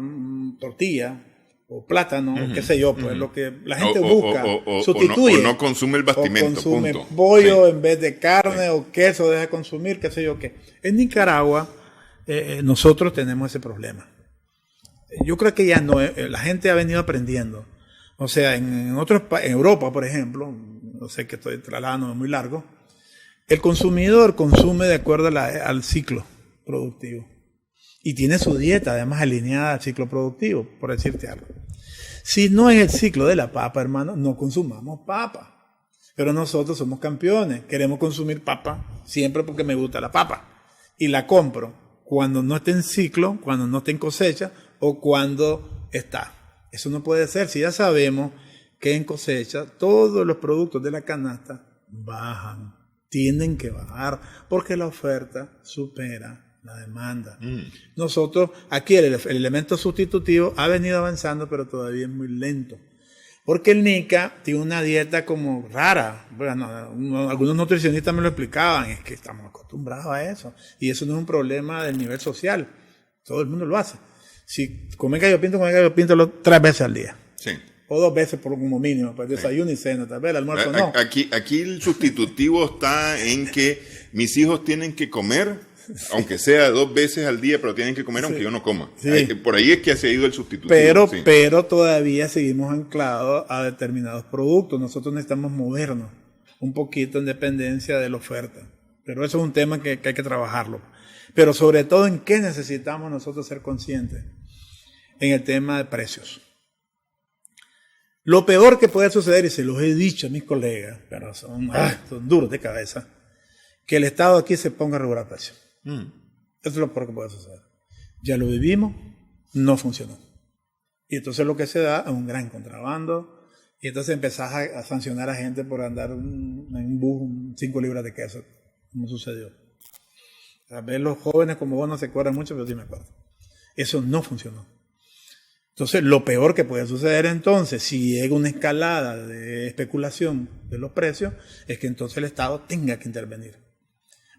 tortilla o plátano, qué sé yo, pues lo que la gente busca, sustituye. O no consume el bastimento, o consume punto. pollo en vez de carne, o queso, deja de consumir, qué sé yo qué. En Nicaragua nosotros tenemos ese problema. Yo creo que ya no, la gente ha venido aprendiendo. O sea, en Europa, por ejemplo, no sé, que estoy trasladando muy largo, el consumidor consume de acuerdo al ciclo productivo. Y tiene su dieta además alineada al ciclo productivo, por decirte algo. Si no es el ciclo de la papa, hermano, no consumamos papa. Pero nosotros somos campeones. Queremos consumir papa siempre porque me gusta la papa. Y la compro cuando no esté en ciclo, cuando no esté en cosecha o cuando está. Eso no puede ser. Si ya sabemos que en cosecha todos los productos de la canasta bajan, tienden que bajar porque la oferta supera la demanda. Nosotros, aquí el elemento sustitutivo ha venido avanzando, pero todavía es muy lento. Porque el NICA tiene una dieta como rara. Bueno, algunos nutricionistas me lo explicaban, es que estamos acostumbrados a eso. Y eso no es un problema del nivel social. Todo el mundo lo hace. Si come gallo pinto 3 veces al día. Sí. O 2 veces por como mínimo, para desayuno y cena, tal vez el almuerzo no. Aquí el sustitutivo está en que mis hijos tienen que comer, aunque sea 2 veces al día, pero tienen que comer aunque yo no coma. Sí. Por ahí es que se ha ido el sustitutivo. Pero todavía seguimos anclados a determinados productos. Nosotros necesitamos movernos un poquito en dependencia de la oferta. Pero eso es un tema que hay que trabajarlo. Pero sobre todo, ¿en qué necesitamos nosotros ser conscientes? En el tema de precios. Lo peor que puede suceder, y se los he dicho a mis colegas, pero son duros de cabeza, que el Estado aquí se ponga a regular precios. Eso es lo peor que puede suceder. Ya lo vivimos, no funcionó. Y entonces lo que se da es un gran contrabando, y entonces empezás a sancionar a gente por andar en un bus 5 libras de queso, como sucedió. A ver, los jóvenes como vos no se acuerdan mucho, pero sí me acuerdo. Eso no funcionó. Entonces, lo peor que puede suceder entonces, si llega una escalada de especulación de los precios, es que entonces el Estado tenga que intervenir.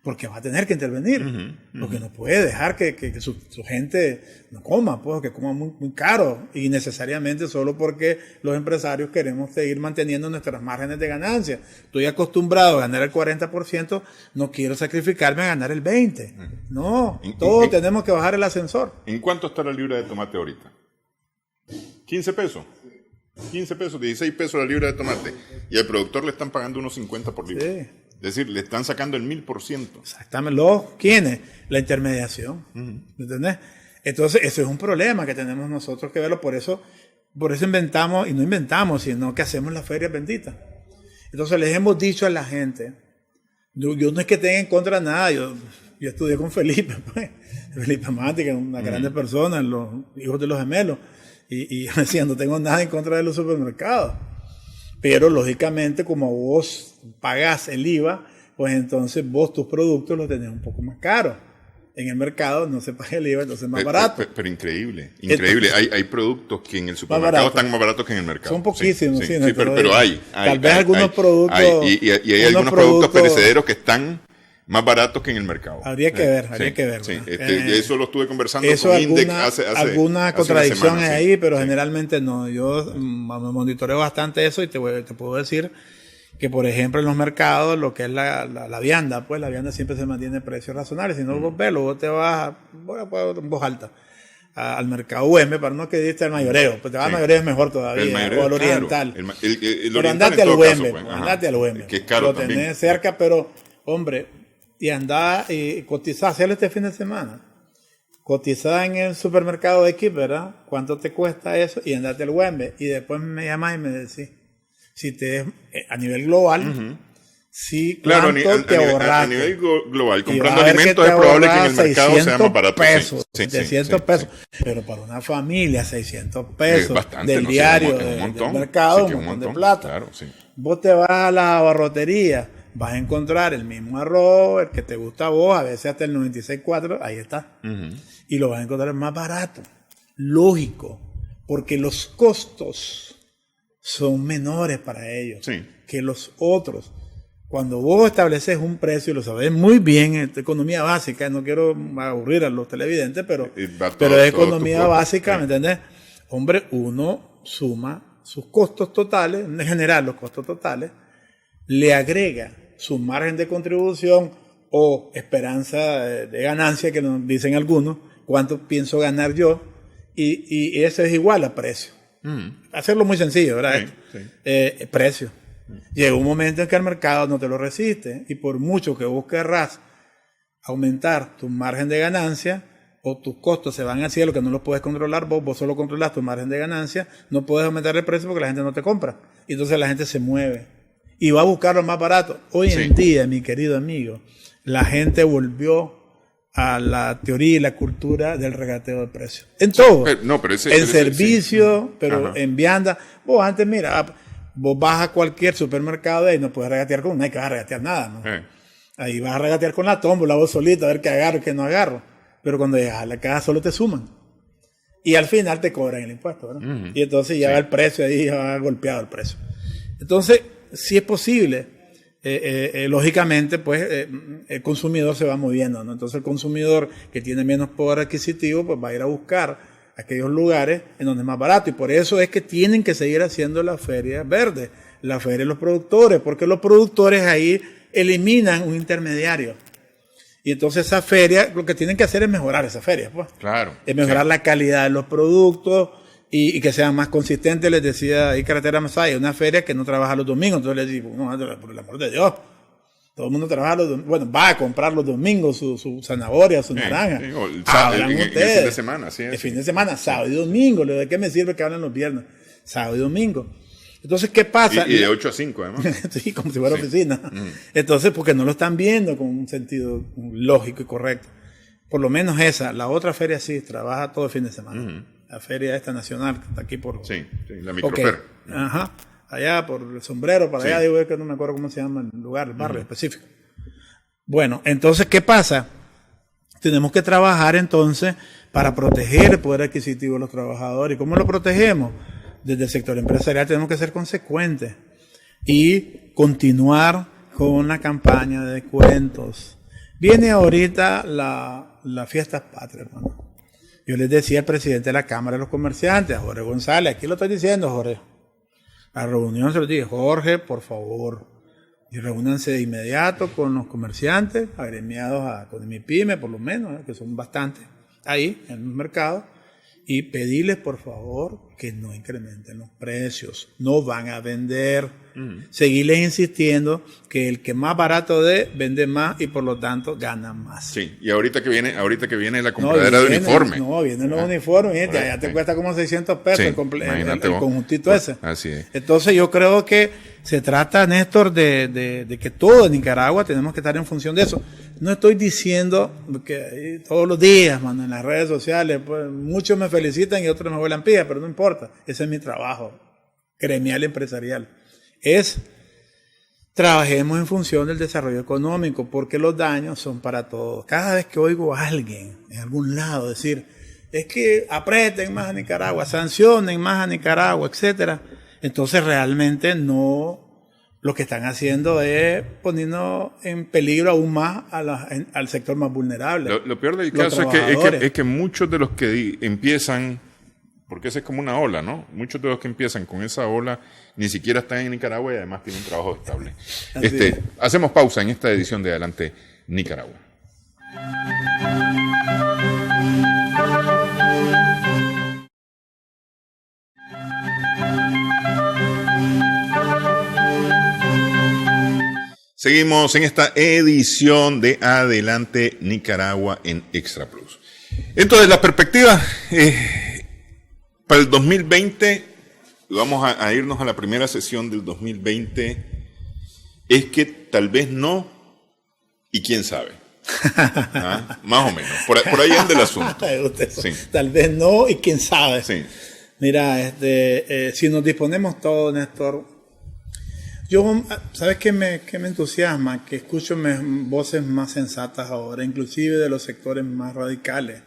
Porque va a tener que intervenir. Porque no puede dejar que su gente no coma, pues, que coma muy, muy caro, y necesariamente solo porque los empresarios queremos seguir manteniendo nuestras márgenes de ganancia. Estoy acostumbrado a ganar el 40%, no quiero sacrificarme a ganar el 20%. No, todos tenemos que bajar el ascensor. ¿En cuánto está la libra de tomate ahorita? 15 pesos. 15 pesos, 16 pesos la libra de tomate. Y al productor le están pagando unos 50 por libra. Sí. Es decir, le están sacando el 1000%. Exactamente. ¿Quiénes? La intermediación. ¿Entendés? Entonces, eso es un problema que tenemos nosotros que verlo. Por eso inventamos, y no inventamos, sino que hacemos las ferias benditas. Entonces, les hemos dicho a la gente, yo no es que tenga en contra nada, yo estudié con Felipe, pues. Felipe Mati, que es una grande persona, los hijos de los gemelos. Y decía, no tengo nada en contra de los supermercados. Pero, lógicamente, como vos pagás el IVA, pues entonces vos tus productos los tenés un poco más caros. En el mercado no se paga el IVA, entonces es más barato. Pero increíble. Entonces, hay productos que en el supermercado están más baratos que en el mercado. Son poquísimos, sí, pero hay. Tal vez algunos productos... Y hay algunos productos perecederos que están más baratos que en el mercado. Habría que ver. Sí. Eso lo estuve conversando con Indec hace alguna contradicción semana, ahí, pero generalmente no. Yo me monitoreo bastante eso y te puedo decir que, por ejemplo, en los mercados, lo que es la vianda, pues la vianda siempre se mantiene precios razonables. Si no vos ves, vos te vas en voz alta al mercado UEM, para no que diste al mayoreo, pues te vas al mayoreo es mejor todavía, o al oriental. Pero andate al UEM, que es caro lo tenés también cerca, pero, hombre, y andá y cotizá, hacerlo este fin de semana. Cotizá en el supermercado X, ¿verdad? ¿Cuánto te cuesta eso? Y andate al Wembe. Y después me llamás y me decís, si te a nivel global, sí, claro, te ahorraste. A nivel global, comprando alimentos es probable que en el mercado sea más barato. Pesos, 600 pesos. Pero para una familia, 600 pesos bastante, del diario, del mercado, un montón de plata. Claro, vos te vas a la abarrotería, vas a encontrar el mismo arroz, el que te gusta a vos, a veces hasta el 96.4, ahí está. Y lo vas a encontrar más barato. Lógico, porque los costos son menores para ellos que los otros. Cuando vos estableces un precio, y lo sabés muy bien, en economía básica, no quiero aburrir a los televidentes, pero es economía básica, ¿me entendés? Hombre, uno suma sus costos totales, en general los costos totales, le agrega su margen de contribución o esperanza de ganancia, que nos dicen algunos, cuánto pienso ganar yo, y eso es igual a precio. Hacerlo muy sencillo, ¿verdad? Precio. Llega un momento en que el mercado no te lo resiste, y por mucho que vos querrás aumentar tu margen de ganancia, o tus costos se van al cielo, que no los puedes controlar vos solo controlas tu margen de ganancia, no puedes aumentar el precio porque la gente no te compra. Y entonces la gente se mueve y va a buscar lo más barato. Hoy en día, mi querido amigo, la gente volvió a la teoría y la cultura del regateo de precios. En todo. En servicio, pero en vianda. Vos antes, mira, vos vas a cualquier supermercado y no puedes regatear con no hay que regatear nada, ¿no? Ahí vas a regatear con la tómbola, vos solito, a ver qué agarro y qué no agarro. Pero cuando llegas a la casa solo te suman. Y al final te cobran el impuesto, ¿verdad? Y entonces ya va el precio ahí, ya va golpeado el precio. Entonces, si es posible, lógicamente, pues el consumidor se va moviendo, ¿no? Entonces el consumidor que tiene menos poder adquisitivo, pues va a ir a buscar aquellos lugares en donde es más barato. Y por eso es que tienen que seguir haciendo la feria verde, la feria de los productores, porque los productores ahí eliminan un intermediario. Y entonces esa feria, lo que tienen que hacer es mejorar esa feria, pues. Claro. Es mejorar la calidad de los productos y que sean más consistentes. Les decía ahí Carretera Masaya, una feria que no trabaja los domingos. Entonces les digo, no, por el amor de Dios. Todo el mundo trabaja los domingos. Bueno, va a comprar los domingos su zanahoria, su naranja. El fin de semana, sí. El fin de semana, sábado y domingo. ¿De qué me sirve que hablen los viernes? Sábado y domingo. Entonces, ¿qué pasa? Y de 8 a 5, además. Sí, como si fuera oficina. Entonces, porque no lo están viendo con un sentido lógico y correcto. Por lo menos esa. La otra feria sí, trabaja todo el fin de semana. La feria esta nacional, que está aquí por... Sí, la microfer. Okay. Ajá. Allá por el Sombrero, para allá, digo que no me acuerdo cómo se llama el lugar, el barrio específico. Bueno, entonces, ¿qué pasa? Tenemos que trabajar entonces para proteger el poder adquisitivo de los trabajadores. ¿Y cómo lo protegemos? Desde el sector empresarial tenemos que ser consecuentes y continuar con la campaña de descuentos. Viene ahorita la fiesta patria, hermano. Yo les decía al presidente de la Cámara de los Comerciantes, a Jorge González, aquí lo estoy diciendo, Jorge. La reunión se lo dije, Jorge, por favor, y reúnanse de inmediato con los comerciantes, agremiados con mi pyme, por lo menos, que son bastantes, ahí en el mercado, y pedirles, por favor, que no incrementen los precios. No van a vender. Seguirles insistiendo que el que más barato dé, vende más y por lo tanto gana más. Sí, y ahorita que viene la compradera de uniforme. No, vienen los uniformes, ya te cuesta como 600 pesos el conjuntito ese. Así es. Entonces yo creo que se trata, Néstor, de que todo en Nicaragua tenemos que estar en función de eso. No estoy diciendo que todos los días, mano, en las redes sociales, pues, muchos me felicitan y otros me vuelan pilla, pero no importa. Ese es mi trabajo gremial empresarial. Trabajemos en función del desarrollo económico, porque los daños son para todos. Cada vez que oigo a alguien en algún lado decir, es que aprieten más a Nicaragua, sancionen más a Nicaragua, etcétera, entonces realmente no, lo que están haciendo es poniendo en peligro aún más al sector más vulnerable. Lo peor del caso es que muchos de los que empiezan, porque esa es como una ola, ¿no? Muchos de los que empiezan con esa ola ni siquiera están en Nicaragua y además tienen un trabajo estable. Hacemos pausa en esta edición de Adelante Nicaragua. Seguimos en esta edición de Adelante Nicaragua en Extra Plus. Entonces, la perspectiva para el 2020, vamos a irnos a la primera sesión del 2020, es que tal vez no, y quién sabe. Más o menos, por ahí anda el asunto. Sí. Tal vez no, y quién sabe. Sí. Mira, si nos disponemos todos, Néstor, ¿sabes qué me entusiasma? Que escucho voces más sensatas ahora, inclusive de los sectores más radicales,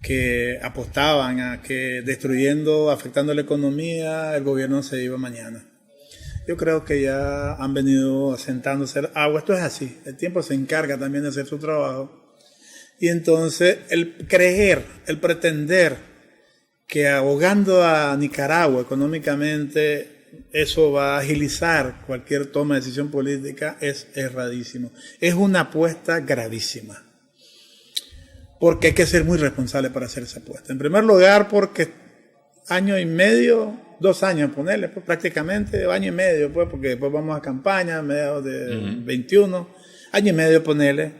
que apostaban a que afectando la economía, el gobierno se iba mañana. Yo creo que ya han venido asentándose agua. Esto es así, el tiempo se encarga también de hacer su trabajo. Y entonces el pretender que ahogando a Nicaragua económicamente eso va a agilizar cualquier toma de decisión política es erradísimo. Es una apuesta gravísima. Porque hay que ser muy responsable para hacer esa apuesta. En primer lugar, porque año y medio, 2 años, ponerle, pues, prácticamente, año y medio, pues, porque después vamos a campaña, mediados de 21, año y medio, ponerle,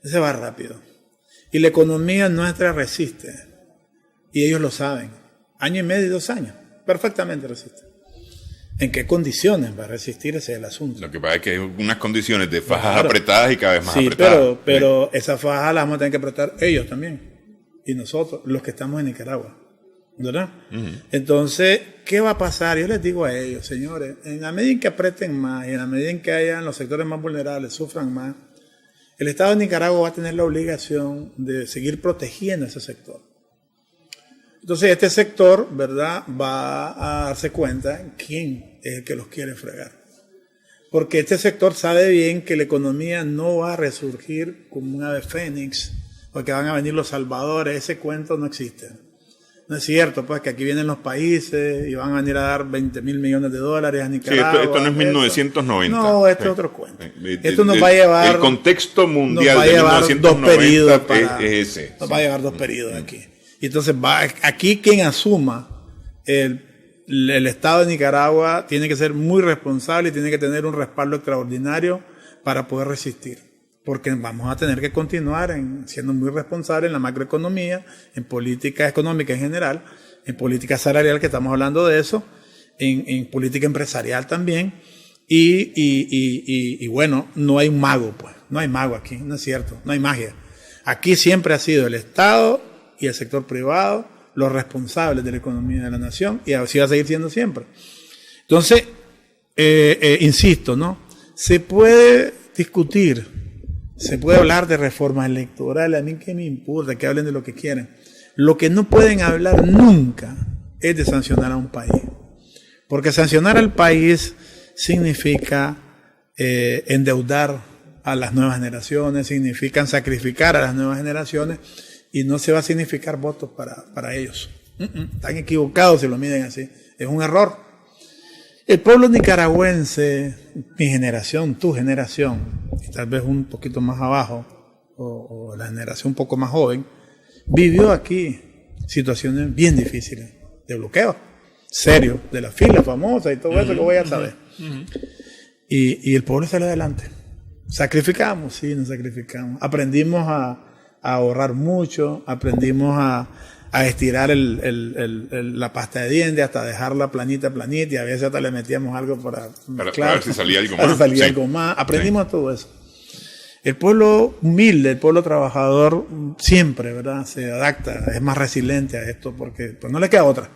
se va rápido. Y la economía nuestra resiste. Y ellos lo saben. Año y medio y 2 años, perfectamente resiste. ¿En qué condiciones va a resistir? Ese es el asunto. Lo que pasa es que hay unas condiciones de fajas apretadas y cada vez más apretadas. Pero esas fajas las vamos a tener que apretar ellos también. Y nosotros, los que estamos en Nicaragua. ¿Verdad? Entonces, ¿qué va a pasar? Yo les digo a ellos, señores, en la medida en que aprieten más y en la medida en que hayan los sectores más vulnerables, sufran más, el Estado de Nicaragua va a tener la obligación de seguir protegiendo ese sector. Entonces este sector, ¿verdad?, va a darse cuenta quién es el que los quiere fregar. Porque este sector sabe bien que la economía no va a resurgir como un ave fénix, porque van a venir los salvadores, ese cuento no existe. No es cierto, pues, que aquí vienen los países y van a venir a dar 20 mil millones de dólares a Nicaragua. Sí, esto no es 1990. No, esto es otro cuento. Esto nos va a llevar... El contexto mundial de 1990 es ese. Nos va a llevar 2 periodos aquí. Y entonces, aquí quien asuma el Estado de Nicaragua tiene que ser muy responsable y tiene que tener un respaldo extraordinario para poder resistir. Porque vamos a tener que continuar siendo muy responsables en la macroeconomía, en política económica en general, en política salarial, que estamos hablando de eso, en política empresarial también, y bueno, no hay un mago, pues, no hay mago aquí, no es cierto, no hay magia. Aquí siempre ha sido el Estado y el sector privado los responsables de la economía de la nación, y así va a seguir siendo siempre. Entonces, insisto, ¿no? Se puede discutir, se puede hablar de reformas electorales, a mí qué me importa, que hablen de lo que quieran. Lo que no pueden hablar nunca es de sancionar a un país. Porque sancionar al país significa endeudar a las nuevas generaciones, significa sacrificar a las nuevas generaciones y no se va a significar votos para ellos. Están equivocados si lo miden así. Es un error. El pueblo nicaragüense, mi generación, tu generación, y tal vez un poquito más abajo, o la generación un poco más joven, vivió aquí situaciones bien difíciles de bloqueo, serio, de la fila famosa y todo eso que voy a saber. Y el pueblo salió adelante. Sacrificamos, sí, nos sacrificamos. Aprendimos a ahorrar mucho, aprendimos a estirar la pasta de dientes hasta dejarla planita, y a veces hasta le metíamos algo para ver si salía algo más. Algo más. Aprendimos todo eso. El pueblo humilde, el pueblo trabajador siempre, ¿verdad?, se adapta, es más resiliente a esto porque pues, no le queda otra.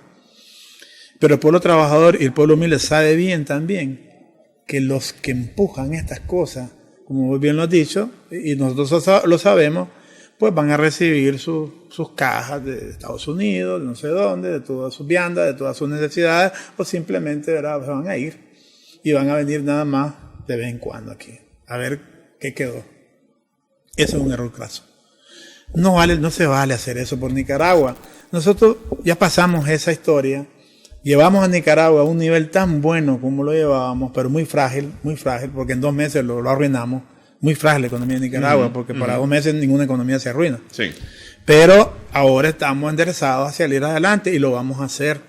Pero el pueblo trabajador y el pueblo humilde sabe bien también que los que empujan estas cosas, como muy bien lo has dicho, y nosotros lo sabemos, pues van a recibir sus cajas de Estados Unidos, de no sé dónde, de todas sus viandas, de todas sus necesidades, o simplemente, ¿verdad?, se van a ir y van a venir nada más de vez en cuando aquí, a ver qué quedó. Eso es un error craso. No se vale hacer eso por Nicaragua. Nosotros ya pasamos esa historia, llevamos a Nicaragua a un nivel tan bueno como lo llevábamos, pero muy frágil, porque en 2 meses lo arruinamos. Muy frágil la economía de Nicaragua, porque para 2 meses ninguna economía se arruina. Sí. Pero ahora estamos enderezados hacia salir adelante y lo vamos a hacer.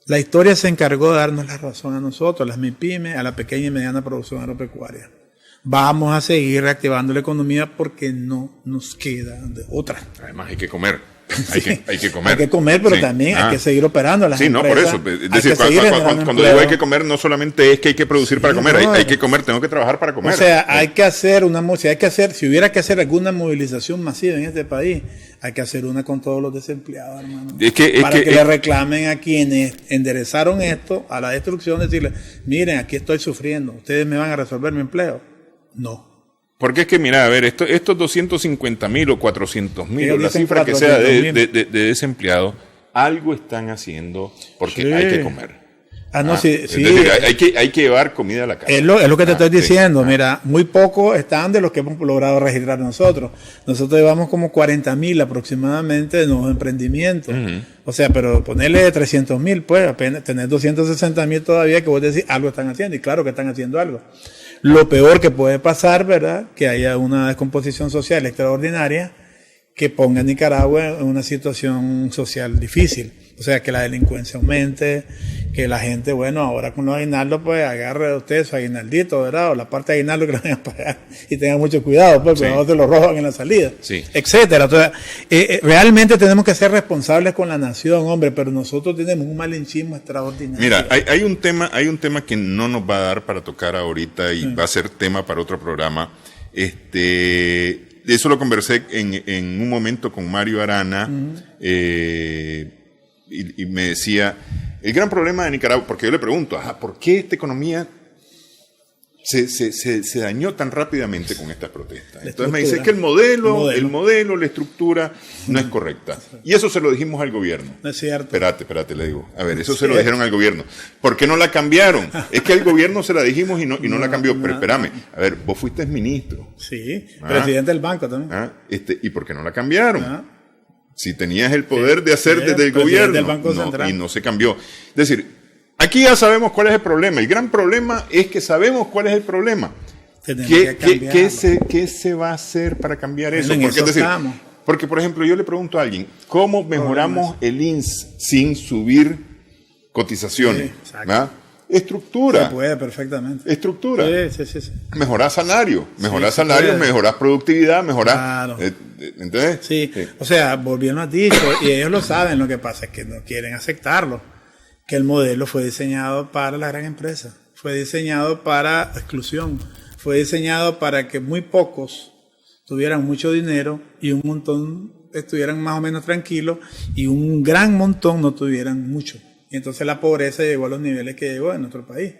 La historia se encargó de darnos la razón a nosotros, las MIPYME, a la pequeña y mediana producción agropecuaria. Vamos a seguir reactivando la economía porque no nos queda de otra. Además hay que comer. Hay que comer. Hay que comer, pero también hay que seguir operando las empresas. No, por eso. Es decir, cuando digo hay que comer, no solamente es que hay que producir para comer, hay que comer, tengo que trabajar para comer. O sea, hay que hacer si hubiera que hacer alguna movilización masiva en este país, hay que hacer una con todos los desempleados, hermano. Para que le reclamen a quienes enderezaron esto a la destrucción, decirle, miren, aquí estoy sufriendo, ustedes me van a resolver mi empleo. No. Porque es que, mira, a ver, estos 250.000 o 400.000, o la cifra que sea de desempleados, algo están haciendo porque hay que comer. Hay que llevar comida a la casa. Es lo que te estoy diciendo. Mira, muy pocos están de los que hemos logrado registrar nosotros. Nosotros llevamos como 40.000 aproximadamente de nuevos emprendimientos. O sea, pero ponerle 300.000, pues apenas tener 260.000 todavía, que vos decís, algo están haciendo. Y claro que están haciendo algo. Lo peor que puede pasar, ¿verdad?, que haya una descomposición social extraordinaria que ponga a Nicaragua en una situación social difícil. O sea, que la delincuencia aumente, que la gente, bueno, ahora con los aguinaldos, pues agarre usted su aguinaldito, ¿verdad?, o la parte de aguinaldo que le vayan a pagar y tengan mucho cuidado, pues, porque no se lo roban en la salida, etcétera. Entonces, realmente tenemos que ser responsables con la nación, hombre, pero nosotros tenemos un malinchismo extraordinario. Mira, hay un tema que no nos va a dar para tocar ahorita y va a ser tema para otro programa. Eso lo conversé en un momento con Mario Arana, y me decía, el gran problema de Nicaragua, porque yo le pregunto, ¿por qué esta economía se dañó tan rápidamente con estas protestas? Entonces me dice que el modelo, la estructura no es correcta. Y eso se lo dijimos al gobierno. No es cierto. Espérate, le digo. A ver, eso se lo dijeron al gobierno. ¿Por qué no la cambiaron? Es que al gobierno se la dijimos y no la cambió. Pero espérame, a ver, vos fuiste ministro. Sí, presidente del banco también. ¿Y por qué no la cambiaron? Si tenías el poder de hacer desde el gobierno, del Banco Central. y no se cambió. Es decir, aquí ya sabemos cuál es el problema. El gran problema es que sabemos cuál es el problema. ¿Qué se va a hacer para cambiar eso? Porque, por ejemplo, yo le pregunto a alguien, ¿cómo mejoramos el INS sin subir cotizaciones? Sí, estructura. Se puede perfectamente. Estructura. Sí. Mejorar salarios, mejorar productividad, mejorar. Claro. ¿Entendés? Sí. O sea, volviendo a dicho, y ellos lo saben, lo que pasa es que no quieren aceptarlo, que el modelo fue diseñado para la gran empresa, fue diseñado para exclusión, fue diseñado para que muy pocos tuvieran mucho dinero y un montón estuvieran más o menos tranquilos y un gran montón no tuvieran mucho. Y entonces la pobreza llegó a los niveles que llegó en nuestro país,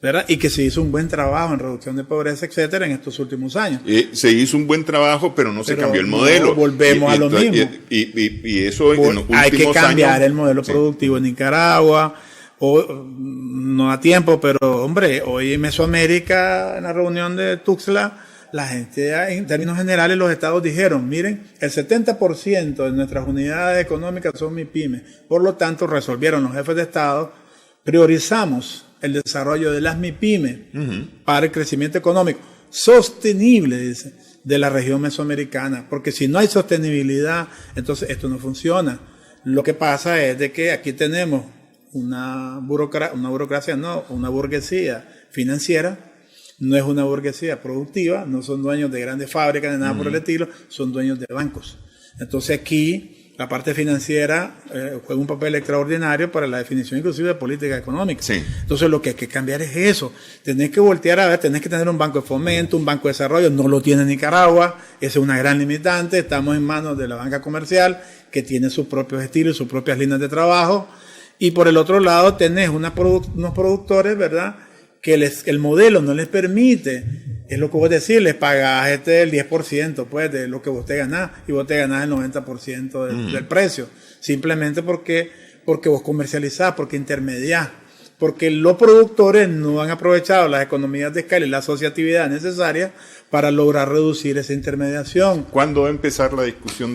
¿verdad? Y que se hizo un buen trabajo en reducción de pobreza, etcétera, en estos últimos años. Se hizo un buen trabajo, pero no se cambió el modelo. Volvemos a lo mismo. Y eso en los últimos años. Hay que cambiar el modelo productivo en Nicaragua. No da tiempo, pero hombre, hoy en Mesoamérica, en la reunión de Tuxtla, la gente, en términos generales, los estados dijeron, miren, el 70% de nuestras unidades económicas son MIPYMES. Por lo tanto, resolvieron los jefes de estado, priorizamos el desarrollo de las MIPYMES para el crecimiento económico sostenible, dice, de la región mesoamericana. Porque si no hay sostenibilidad, entonces esto no funciona. Lo que pasa es de que aquí tenemos una burguesía financiera. No es una burguesía productiva, no son dueños de grandes fábricas ni nada por el estilo, son dueños de bancos. Entonces aquí la parte financiera juega un papel extraordinario para la definición inclusive de política económica. Sí. Entonces lo que hay que cambiar es eso. Tenés que voltear a ver, tenés que tener un banco de fomento, un banco de desarrollo, no lo tiene Nicaragua, esa es una gran limitante, estamos en manos de la banca comercial que tiene sus propios estilos, sus propias líneas de trabajo, y por el otro lado tenés unos productores, ¿verdad?, que el modelo no les permite, es lo que vos decís, les pagás el 10% pues, de lo que vos te ganás, y vos te ganás el 90% del precio, simplemente porque vos comercializás, porque intermediás, porque los productores no han aprovechado las economías de escala y la asociatividad necesaria para lograr reducir esa intermediación. ¿Cuándo va a empezar la discusión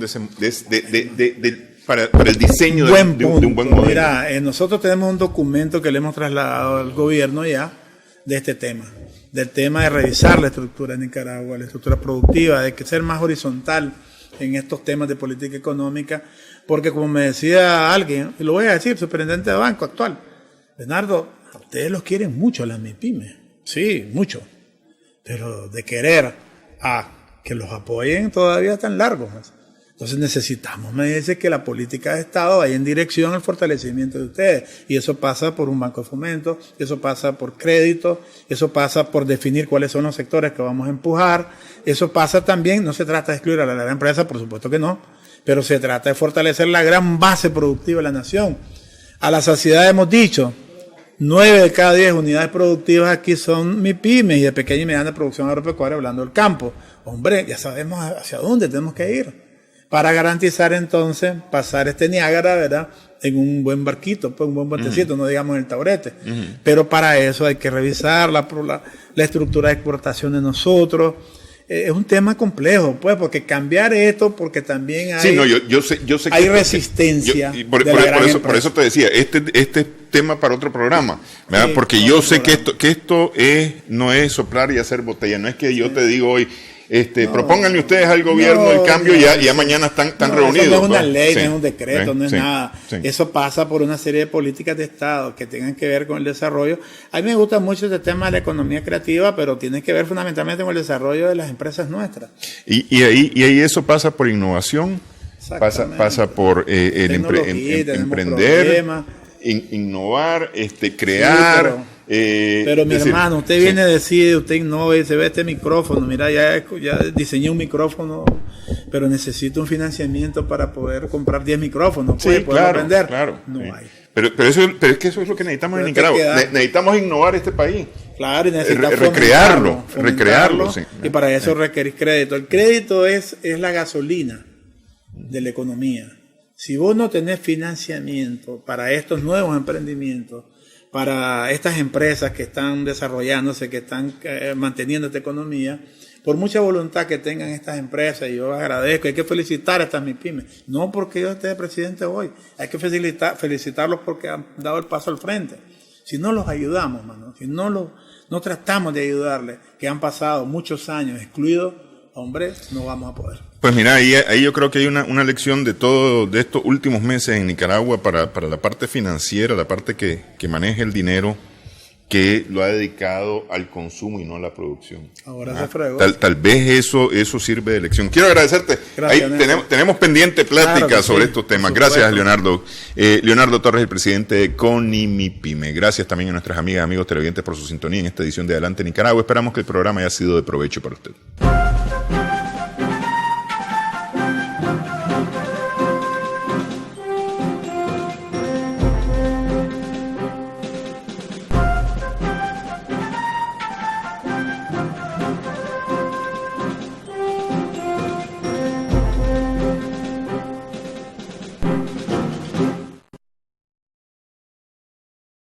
para el diseño de un buen modelo? Mira, nosotros tenemos un documento que le hemos trasladado al gobierno ya, de este tema, del tema de revisar la estructura de Nicaragua, la estructura productiva, de que ser más horizontal en estos temas de política económica, porque como me decía alguien, y lo voy a decir, superintendente de banco actual, Leonardo, a ustedes los quieren mucho las MIPYMES, sí, mucho, pero de querer a que los apoyen todavía están largos. Entonces necesitamos, me dice, que la política de Estado vaya en dirección al fortalecimiento de ustedes. Y eso pasa por un banco de fomento, eso pasa por crédito, eso pasa por definir cuáles son los sectores que vamos a empujar. Eso pasa también, no se trata de excluir a la gran empresa, por supuesto que no, pero se trata de fortalecer la gran base productiva de la nación. A la saciedad hemos dicho, 9 de cada 10 unidades productivas aquí son MIPYMES y de pequeña y mediana producción agropecuaria, hablando del campo. Hombre, ya sabemos hacia dónde tenemos que ir para garantizar entonces pasar este Niágara, ¿verdad?, en un buen barquito, pues un buen botecito, no digamos en el taburete. Pero para eso hay que revisar la estructura de exportación de nosotros. Es un tema complejo, pues, porque cambiar esto, porque también hay, sí, no, yo sé hay que resistencia. Por eso te decía, este tema para otro programa, ¿verdad? Sí, porque yo sé que esto no es soplar y hacer botella, no es que yo te digo hoy, propónganle ustedes al gobierno el cambio y ya mañana están reunidos. Eso no es una ¿no? ley, Sí. no es un decreto, no es nada. Sí. Eso pasa por una serie de políticas de Estado que tengan que ver con el desarrollo. A mí me gusta mucho este tema de la economía creativa, pero tiene que ver fundamentalmente con el desarrollo de las empresas nuestras. Y ahí eso pasa por innovación, pasa por emprender, innovar, crear. Sí, pero mi hermano, usted viene, decide, usted innova y se ve este micrófono. Mira, ya diseñé un micrófono, pero necesito un financiamiento para poder comprar 10 micrófonos. Sí, claro, vender. Claro. No sí. hay. Pero es que eso es lo que necesitamos en Nicaragua. Necesitamos innovar este país. Claro, y necesitamos recrearlo. Sí. Y para eso requerís crédito. El crédito es la gasolina de la economía. Si vos no tenés financiamiento para estos nuevos emprendimientos, para estas empresas que están desarrollándose, que están manteniendo esta economía, por mucha voluntad que tengan estas empresas, y yo agradezco, hay que felicitar a estas MIPYMES, no porque yo esté de presidente hoy, hay que felicitarlos porque han dado el paso al frente. Si no los ayudamos, mano, si no tratamos de ayudarles, que han pasado muchos años excluidos, hombre, no vamos a poder. Pues mira, ahí yo creo que hay una lección de estos últimos meses en Nicaragua para la parte financiera, la parte que maneja el dinero, que lo ha dedicado al consumo y no a la producción. Ahora se fregó. Tal vez eso sirve de lección. Quiero agradecerte. Gracias, ahí tenemos pendiente plática claro sobre sí, estos temas. Gracias, Leonardo. Leonardo Torres, el presidente de CONIMIPYME. Gracias también a nuestras amigas y amigos televidentes por su sintonía en esta edición de Adelante Nicaragua. Esperamos que el programa haya sido de provecho para usted.